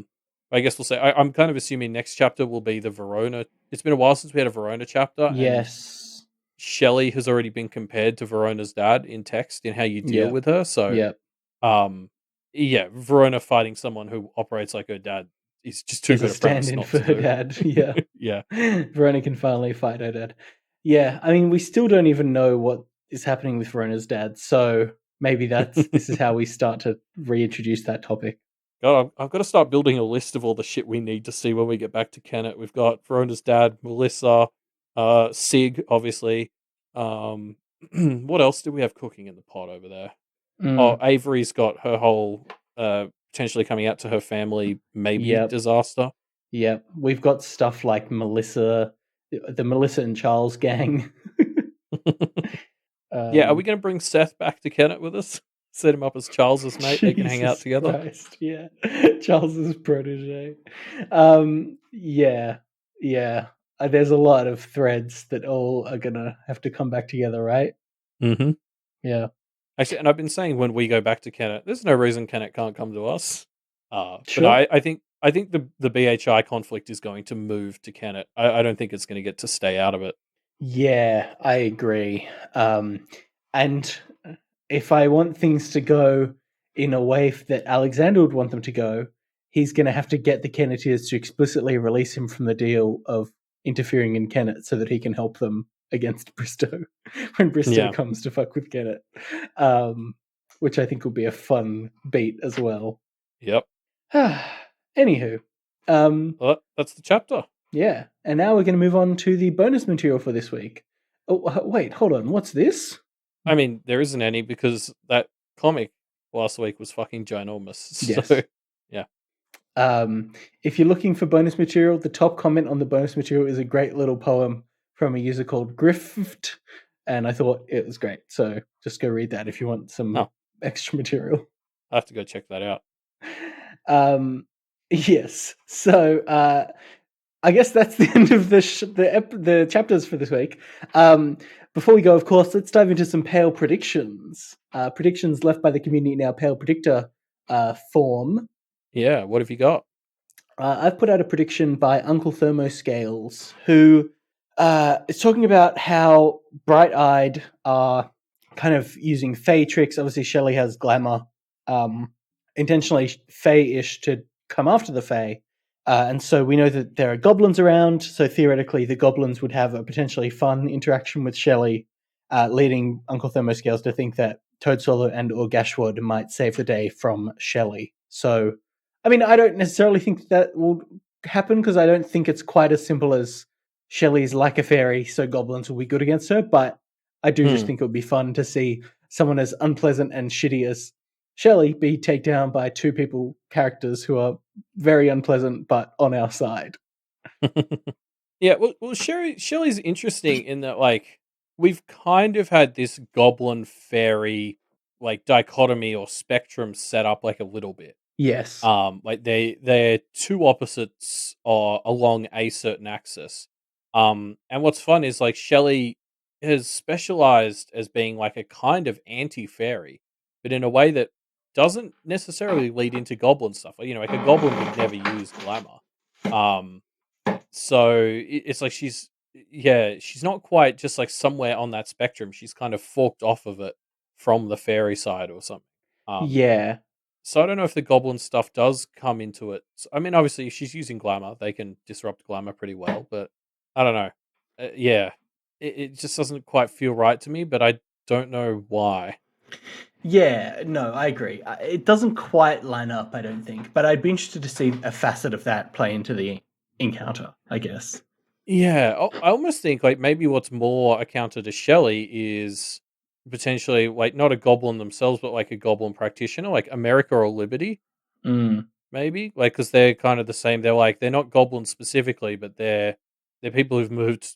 I guess we'll say, I'm kind of assuming next chapter will be the Verona. It's been a while since we had a Verona chapter. Yes. And Shellie has already been compared to Verona's dad in text in how you deal with her. So, Verona fighting someone who operates like her dad is just too good a stand-in for her dad. Yeah. Yeah. Verona can finally fight her dad. Yeah. I mean, we still don't even know what is happening with Verona's dad. So maybe this is how we start to reintroduce that topic. God, I've got to start building a list of all the shit we need to see when we get back to Kennet. We've got Verona's dad, Melissa, Sig, obviously. What else do we have cooking in the pot over there? Oh, Avery's got her whole potentially coming out to her family, maybe disaster. Yeah, we've got stuff like Melissa, the Melissa and Charles gang. Are we going to bring Seth back to Kennet with us? Set him up as Charles's mate. They can hang out Jesus together. Christ, yeah. Charles's protege. Yeah, yeah. There's a lot of threads that all are gonna have to come back together, right? Mm-hmm. Yeah. Actually, and I've been saying when we go back to Kennet, there's no reason Kennet can't come to us. But Sure. I think the BHI conflict is going to move to Kennet. I don't think it's going to get to stay out of it. Yeah, I agree. And if I want things to go in a way that Alexander would want them to go, he's going to have to get the Kenneteers to explicitly release him from the deal of interfering in Kennet so that he can help them against Bristow when Bristow Yeah. comes to fuck with Kennet, which I think will be a fun beat as well. Yep. Anywho, Well, that's the chapter. yeah, and now we're going to move on to the bonus material for this week. Oh, wait, hold on. What's this? I mean, there isn't any because that comic last week was fucking ginormous. Yes. So, yeah. If you're looking for bonus material, the top comment on the bonus material is a great little poem from a user called Grift, and I thought it was great. So just go read that if you want some extra material. I have to go check that out. Yes. So I guess that's the end of the chapters for this week. Before we go, of course, let's dive into some Pale predictions. Predictions left by the community in our Pale Predictor form. Yeah, what have you got? I've put out a prediction by Uncle Thermoscales, who is talking about how Bright-Eyed are kind of using Fey tricks. Obviously, Shellie has glamour, intentionally Fey-ish to come after the Fey. And so we know that there are goblins around, so theoretically the goblins would have a potentially fun interaction with Shellie, leading Uncle Thermoscales to think that Toadswallow and or Gashwood might save the day from Shellie. So, I mean, I don't necessarily think that will happen, because I don't think it's quite as simple as Shelley's like a fairy, so goblins will be good against her, but I do just think it would be fun to see someone as unpleasant and shitty as Shellie be taken down by two characters who are very unpleasant but on our side. Yeah, well, Shelley's interesting in that, like, we've kind of had this goblin fairy like dichotomy or spectrum set up like a little bit. Yes. Like they're two opposites or along a certain axis. And what's fun is like Shelley has specialized as being like a kind of anti-fairy, but in a way that doesn't necessarily lead into goblin stuff. You know, like a goblin would never use glamour. So it's like she's not quite just like somewhere on that spectrum. She's kind of forked off of it from the fairy side or something. Yeah. So I don't know if the goblin stuff does come into it. I mean, obviously, if she's using glamour, they can disrupt glamour pretty well. But I don't know. Yeah, it just doesn't quite feel right to me. But I don't know why. Yeah, no, I agree. It doesn't quite line up, I don't think. But I'd be interested to see a facet of that play into the encounter, I guess. Yeah, I almost think like maybe what's more a counter to Shelley is potentially like not a goblin themselves, but like a goblin practitioner, like America or Liberty, maybe, like because they're kind of the same. They're not goblins specifically, but they're people who've moved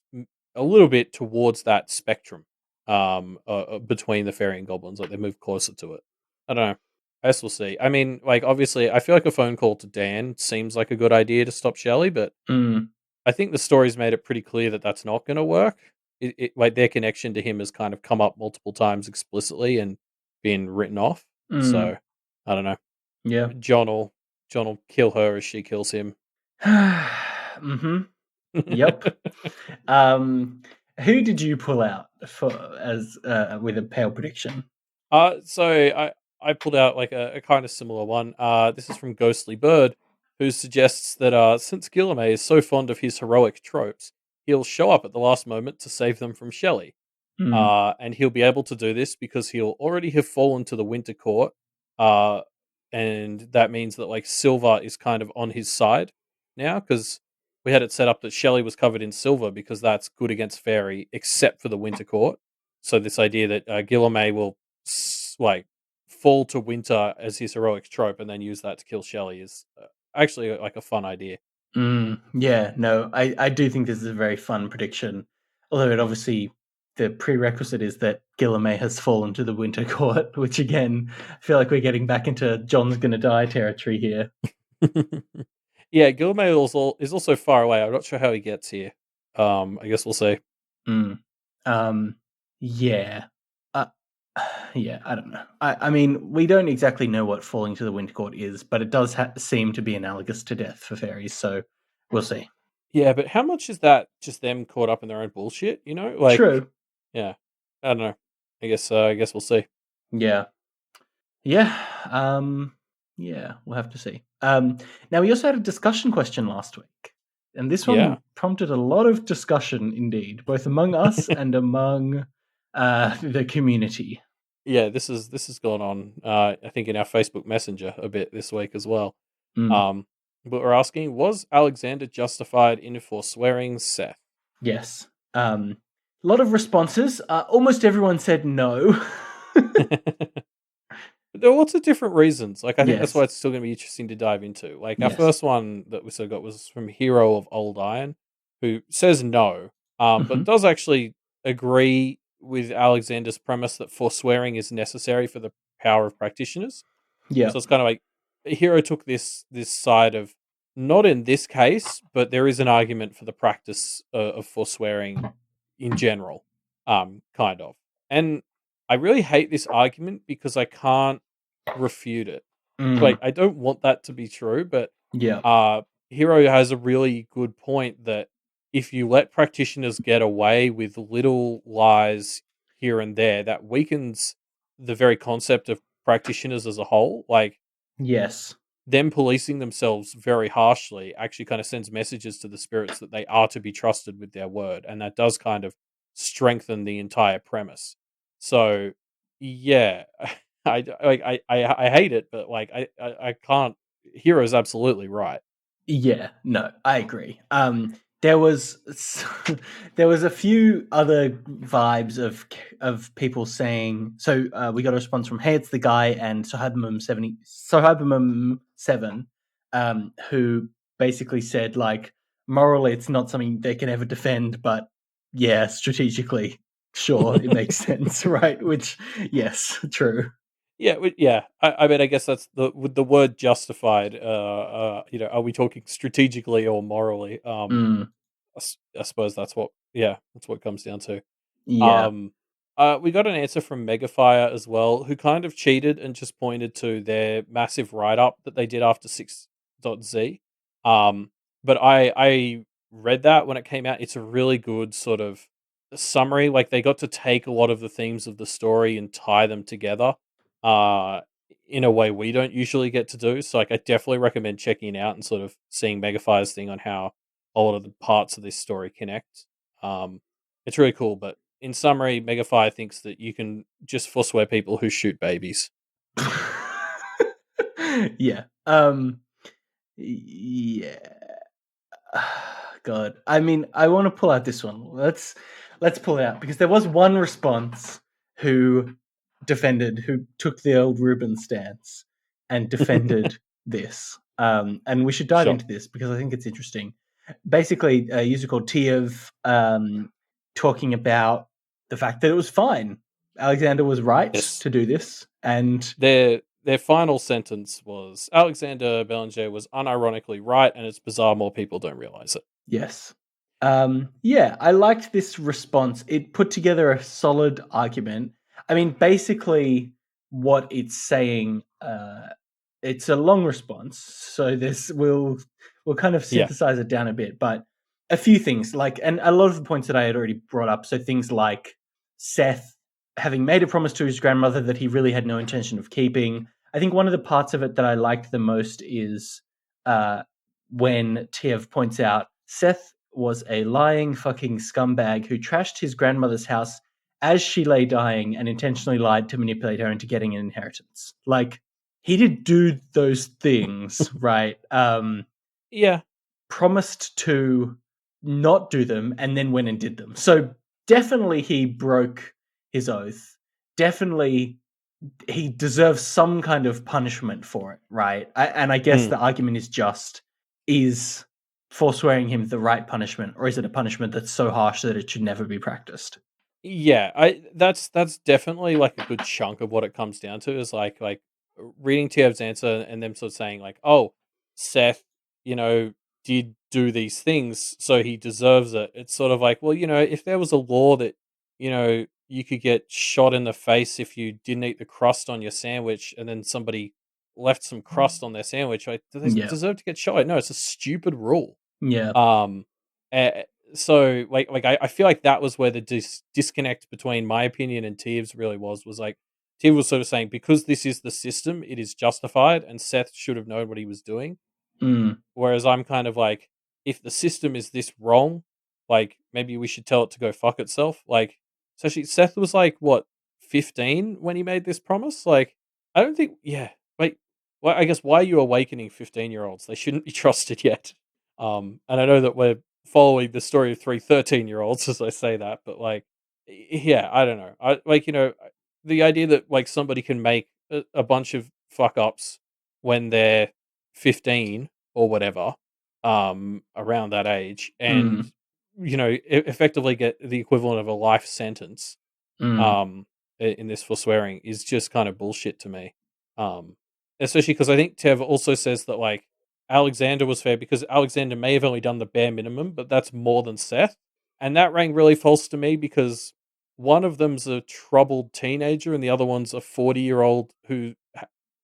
a little bit towards that spectrum, between the fairy and goblins. Like they move closer to it. I don't know. I guess we'll see. I mean, like obviously, I feel like a phone call to Dan seems like a good idea to stop Shelley, but. I think the story's made it pretty clear that that's not going to work. Like their connection to him has kind of come up multiple times explicitly and been written off. So I don't know. Yeah. John will kill her as she kills him. Yep. Who did you pull out for as with a Pale prediction? So I pulled out like a kind of similar one. This is from Ghostly Bird, who suggests that since Guillerme is so fond of his heroic tropes, he'll show up at the last moment to save them from Shelley. And he'll be able to do this because he'll already have fallen to the Winter Court. And that means that like Silver is kind of on his side now, because we had it set up that Shelley was covered in silver because that's good against Fairy, except for the Winter Court. So this idea that Guillerme will like fall to Winter as his heroic trope and then use that to kill Shelley is actually like a fun idea. Yeah, no, I do think this is a very fun prediction, although it obviously the prerequisite is that Guillermet has fallen to the Winter Court, which again, I feel like we're getting back into John's gonna die territory here. Yeah, Guillermo is also far away. I'm not sure how he gets here. I guess we'll see. Yeah. Uh, yeah, I don't know. I mean, we don't exactly know what falling to the Winter Court is, but it does seem to be analogous to death for fairies, so we'll see. Yeah, but how much is that just them caught up in their own bullshit? Like, True. yeah, I don't know. I guess we'll see. Yeah. Yeah. Yeah, we'll have to see. Now we also had a discussion question last week, and this Yeah. one prompted a lot of discussion indeed, both among us and among the community. Yeah, this has gone on. I think in our Facebook Messenger a bit this week as well. Mm. But we're asking: was Alexander justified in forswearing Seth? Yes. A lot of responses. Almost everyone said no. But there are lots of different reasons. Like, I think that's Yes. why it's still going to be interesting to dive into. Like, our Yes. first one that we sort of got was from Hero of Old Iron, who says no, but does actually agree with Alexander's premise that forswearing is necessary for the power of practitioners. Yeah. So it's kind of like Hero took this side of, not in this case, but there is an argument for the practice of forswearing in general, kind of. And I really hate this argument because I can't refute it. Like, I don't want that to be true, but Yeah. Hero has a really good point that if you let practitioners get away with little lies here and there, that weakens the very concept of practitioners as a whole. Like, Yes. them policing themselves very harshly actually kind of sends messages to the spirits that they are to be trusted with their word, and that does kind of strengthen the entire premise. So, yeah, I hate it, but like I can't. Hero's absolutely right. Yeah, no, I agree. There was there was a few other vibes of people saying. So we got a response from Hey, it's the guy and Sohibamum 7, who basically said like morally it's not something they can ever defend, but yeah, strategically, sure, it makes sense, right? Which yes, true. Yeah, yeah. I mean, I guess that's with the word justified. Are we talking strategically or morally? Mm, I suppose that's what. Yeah, that's what it comes down to. yeah. Um, we got an answer from Megafire as well, who kind of cheated and just pointed to their massive write up that they did after 6.z. But I read that when it came out. It's a really good sort of summary. Like, they got to take a lot of the themes of the story and tie them together uh, in a way we don't usually get to do. So, like, I definitely recommend checking it out and sort of seeing Megafire's thing on how a lot of the parts of this story connect. It's really cool, but in summary, Megafire thinks that you can just forswear people who shoot babies. Yeah. Yeah. God. I mean, I want to pull out this one. Let's pull it out because there was one response who who took the old Ruben stance and defended this. And we should dive Sure. into this because I think it's interesting. Basically, a user called Tiev talking about the fact that it was fine. Alexander was right Yes. to do this, and Their final sentence was Alexander Belanger was unironically right, and it's bizarre more people don't realize it. yes. Yeah, I liked this response. It put together a solid argument. I mean, basically, what it's saying, it's a long response, so this we'll kind of Yeah. synthesize it down a bit. But a few things, like, and a lot of the points that I had already brought up. So things like Seth having made a promise to his grandmother that he really had no intention of keeping. I think one of the parts of it that I liked the most is when Tiev points out Seth was a lying fucking scumbag who trashed his grandmother's house as she lay dying and intentionally lied to manipulate her into getting an inheritance. Like, he did do those things, right? Yeah. Promised to not do them and then went and did them. So definitely he broke his oath. Definitely he deserves some kind of punishment for it, right? And I guess the argument is just, is forswearing him the right punishment, or is it a punishment that's so harsh that it should never be practiced? Yeah, I that's definitely like a good chunk of what it comes down to is like reading Tiev's answer and them sort of saying like, oh, Seth, you know, did do these things, so he deserves it. It's sort of like, well, if there was a law that, you could get shot in the face if you didn't eat the crust on your sandwich, and then somebody left some crust on their sandwich, like, do they Yeah, deserve to get shot? No, it's a stupid rule. yeah, Um, so like I feel like that was where the disconnect between my opinion and Tieves really was like Tiev was sort of saying because this is the system, it is justified, and Seth should have known what he was doing. mm, Whereas I'm kind of like, if the system is this wrong, like maybe we should tell it to go fuck itself. Like, especially Seth was like what 15 when he made this promise. Like, I don't think, yeah. Like, well, I guess why are you awakening 15-year-olds? They shouldn't be trusted yet. And I know that we're following the story of 13-year-olds as I say that, but like, yeah, I don't know. I like the idea that like somebody can make a bunch of fuck ups when they're 15 or whatever, around that age, and mm, effectively get the equivalent of a life sentence, mm, um, in this for swearing is just kind of bullshit to me. Um, Especially because I think Tev also says that like Alexander was fair because Alexander may have only done the bare minimum, but that's more than Seth, and that rang really false to me because one of them's a troubled teenager and the other one's a 40-year-old who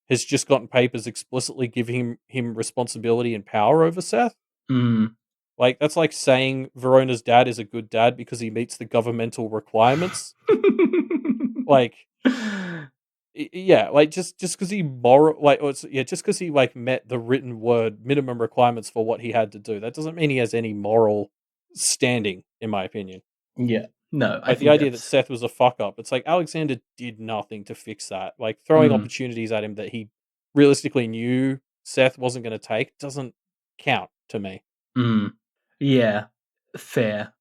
has just gotten papers explicitly giving him responsibility and power over Seth. mm. Like that's like saying Verona's dad is a good dad because he meets the governmental requirements. Like, yeah, like just because he moral like or yeah, just because he like met the written word minimum requirements for what he had to do, that doesn't mean he has any moral standing, in my opinion. Yeah, no, I Like the think idea that that's Seth was a fuck up, it's like Alexander did nothing to fix that. Like throwing mm, opportunities at him that he realistically knew Seth wasn't going to take doesn't count to me. mm, yeah, fair.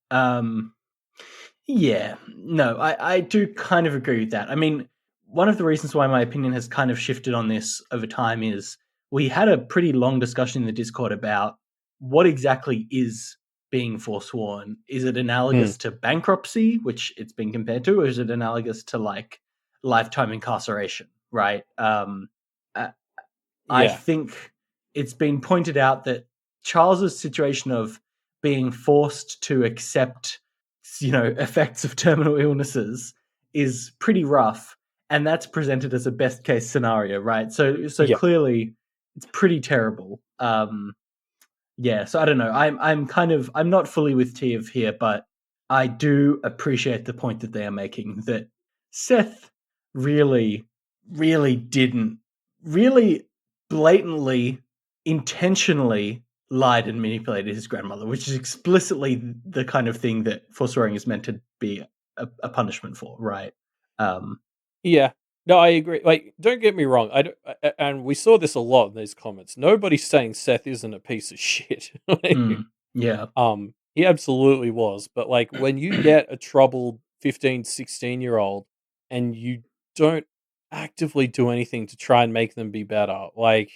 Yeah, no, I do kind of agree with that. I mean, one of the reasons why my opinion has kind of shifted on this over time is we had a pretty long discussion in the Discord about what exactly is being forsworn. Is it Mm, analogous to bankruptcy, which it's been compared to, or is it analogous to like lifetime incarceration? Right. Uh, I yeah, think it's been pointed out that Charles's situation of being forced to accept, effects of terminal illnesses is pretty rough, and that's presented as a best case scenario, right? So yeah, clearly, it's pretty terrible. Yeah, so I don't know. I'm not fully with Tiev here, but I do appreciate the point that they are making that Seth really, really didn't really blatantly, intentionally lied and manipulated his grandmother, which is explicitly the kind of thing that forswearing is meant to be a punishment for, right? Um, yeah. No, I agree. Like, don't get me wrong. And we saw this a lot in these comments. Nobody's saying Seth isn't a piece of shit. Like, mm, yeah, he absolutely was. But like, when you get a troubled 15, 16-year-old and you don't actively do anything to try and make them be better, like,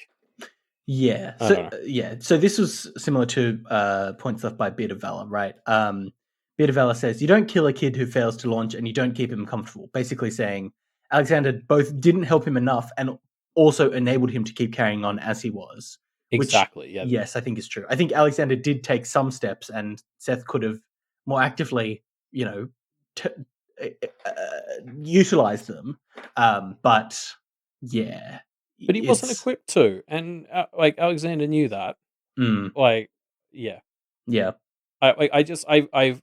yeah. I don't know. So this was similar to points left by Beard of Valor, right? Beard of Valor says you don't kill a kid who fails to launch, and you don't keep him comfortable. Basically saying Alexander both didn't help him enough and also enabled him to keep carrying on as he was. Which, Exactly. Yeah. yes, I think is true. I think Alexander did take some steps, and Seth could have more actively, you know, t- uh, utilized them. But yeah, But he wasn't it's equipped to. And like, Alexander knew that. mm, Like, yeah. yeah. I just I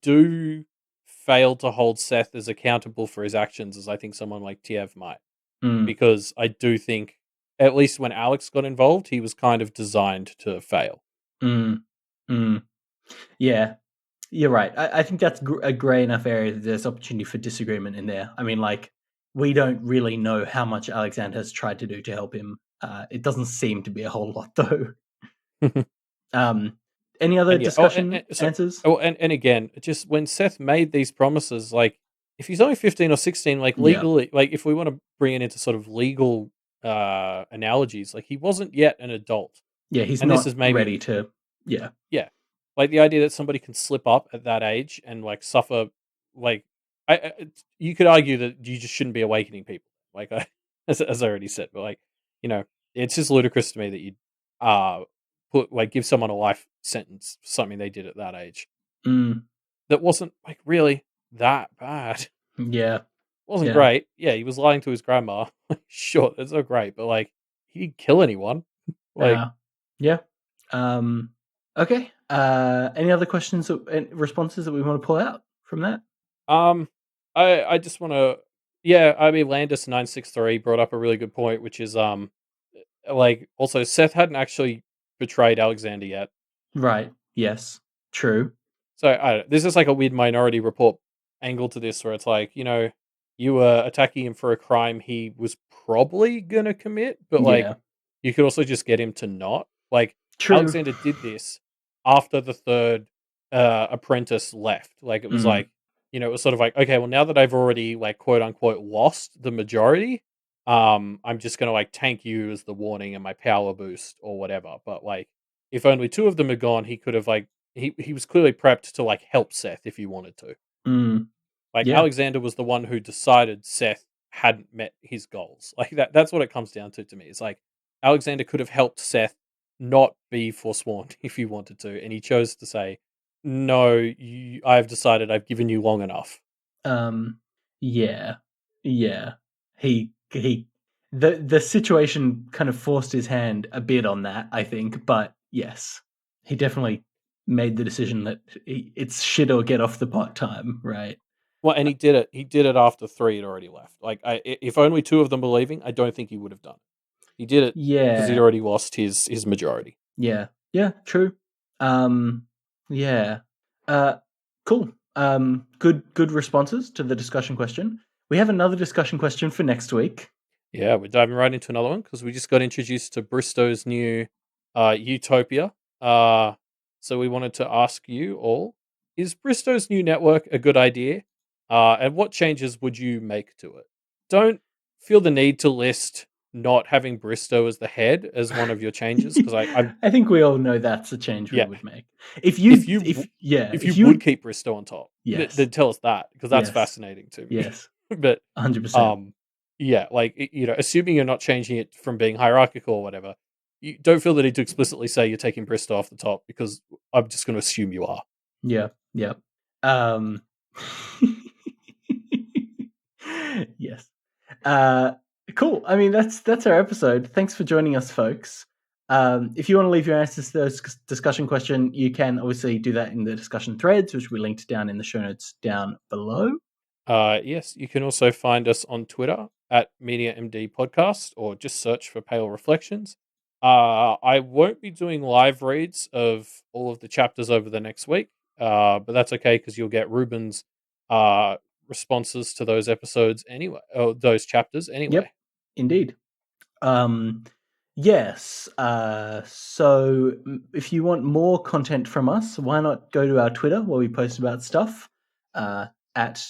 do fail to hold Seth as accountable for his actions as I think someone like Tiev might, Mm, because I do think at least when Alex got involved, he was kind of designed to fail. mm, mm. Yeah, you're right. I think that's a grey enough area that there's opportunity for disagreement in there. I mean, like, we don't really know how much Alexander has tried to do to help him. It doesn't seem to be a whole lot, though. Um, any other And yeah, discussion answers? and again, just when Seth made these promises, like if he's only 15 or 16, like Yeah, legally, like if we want to bring it into sort of legal analogies, like he wasn't yet an adult. yeah. He's And this not is maybe ready to. Yeah, yeah. Like the idea that somebody can slip up at that age and like suffer like you could argue that you just shouldn't be awakening people, like as I already said, but like it's just ludicrous to me that you give someone a life sentence for something they did at that age Mm, that wasn't like really that bad. yeah. Wasn't Yeah. great. Yeah, he was lying to his grandma. Sure, that's not great, but like he didn't kill anyone. Like, Yeah. Okay. Any other questions and responses that we want to pull out from that? um, I just want to, yeah. I mean, Landis 963 brought up a really good point, which is like also Seth hadn't actually betrayed Alexander yet. Right. Yes. True. So this is like a weird Minority Report angle to this, where it's like you were attacking him for a crime he was probably gonna commit, but like Yeah. you could also just get him to not. Like True. Alexander did this after the third apprentice left. Like it was Mm, like it was sort of like, okay, well now that I've already like quote unquote lost the majority, I'm just gonna like tank you as the warning and my power boost or whatever. But like if only two of them had gone, he could have like he was clearly prepped to like help Seth if he wanted to. mm, Like yeah. Alexander was the one who decided Seth hadn't met his goals. Like that's what it comes down to me. It's like Alexander could have helped Seth not be forsworn if he wanted to, and he chose to say, "No, I've decided I've given you long enough." Um, yeah. Yeah. He the situation kind of forced his hand a bit on that, I think, but yes. He definitely made the decision that it's shit or get off the pot time, right? Well, and he did it. He did it after three had already left. Like, if only two of them were leaving, I don't think he would have done it. He did it because he'd Yeah. already lost his majority. Yeah. Yeah, true. Um, yeah. Uh, cool. Good responses to the discussion question. We have another discussion question for next week. Yeah, we're diving right into another one because we just got introduced to Bristow's new Utopia. So we wanted to ask you all: is Bristow's new network a good idea? And what changes would you make to it? Don't feel the need to list not having Bristow as the head as one of your changes because I'm I think we all know that's a change we yeah. would make. If you, If you if would you, keep Bristow on top, yes, then tell us that because that's yes, fascinating to me. yes, But 100%. um, yeah, like assuming you're not changing it from being hierarchical or whatever, you don't feel the need to explicitly say you're taking Bristow off the top because I'm just going to assume you are. Yeah, yeah. Um, yes. Uh, cool. I mean, that's our episode. Thanks for joining us, folks. If you want to leave your answers to this discussion question, you can obviously do that in the discussion threads, which we linked down in the show notes down below. Yes, you can also find us on Twitter at MediaMD Podcast or just search for Pale Reflections. I won't be doing live reads of all of the chapters over the next week, but that's okay because you'll get Ruben's responses to those episodes anyway, or those chapters anyway. Yep, indeed. Yes. So if you want more content from us, why not go to our Twitter where we post about stuff at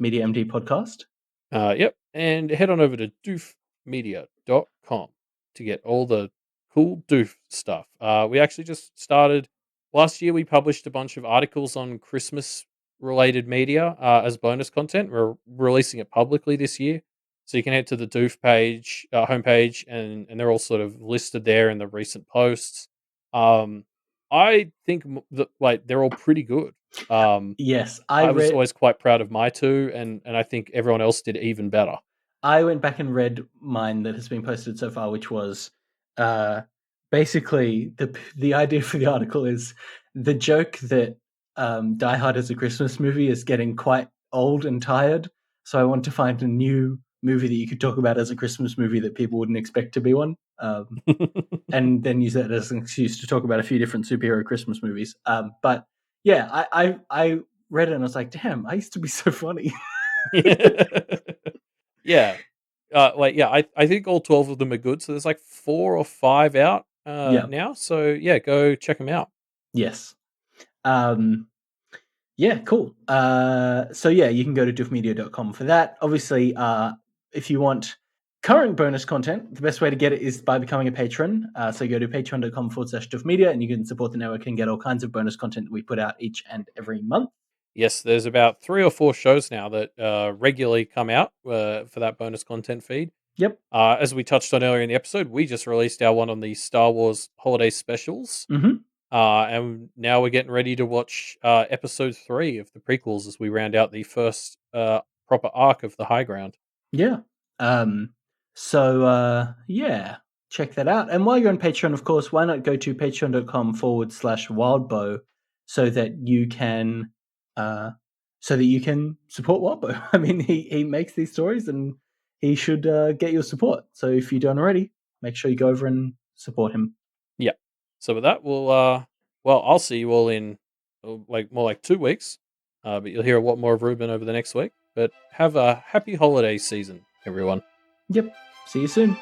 MediaMD Podcast. Yep, and head on over to doofmedia.com to get all the cool doof stuff. We actually just started last year. We published a bunch of articles on Christmas related media as bonus content. We're releasing it publicly this year, so you can head to the doof page, homepage, and they're all sort of listed there in the recent posts. I think that like they're all pretty good. Yes, I was always quite proud of my two, and I think everyone else did even better. I went back and read mine that has been posted so far, which was basically the idea for the article is the joke that Die Hard as a Christmas movie is getting quite old and tired. So I want to find a new movie that you could talk about as a Christmas movie that people wouldn't expect to be one. And then use that as an excuse to talk about a few different superhero Christmas movies. But yeah, I read it and I was like, damn, I used to be so funny. Yeah. I think all 12 of them are good. So there's like 4 or 5 out Yeah. now. So yeah, go check them out. Yes. Yeah, cool. So yeah, you can go to doofmedia.com for that. Obviously, if you want current bonus content, the best way to get it is by becoming a patron. So go to patreon.com/doofmedia and you can support the network and get all kinds of bonus content that we put out each and every month. Yes, there's about 3 or 4 shows now that regularly come out for that bonus content feed. Yep. As we touched on earlier in the episode, we just released our one on the Star Wars holiday specials. Hmm. And now we're getting ready to watch episode 3 of the prequels as we round out the first proper arc of the High Ground. Yeah. Yeah, check that out. And while you're on Patreon, of course, why not go to patreon.com/wildbow so that you can support Wildbow. I mean, he makes these stories and he should get your support. So if you don't already, make sure you go over and support him. Yeah. So with that, I'll see you all in more like 2 weeks. But you'll hear a lot more of Ruben over the next week. But have a happy holiday season, everyone. Yep. See you soon.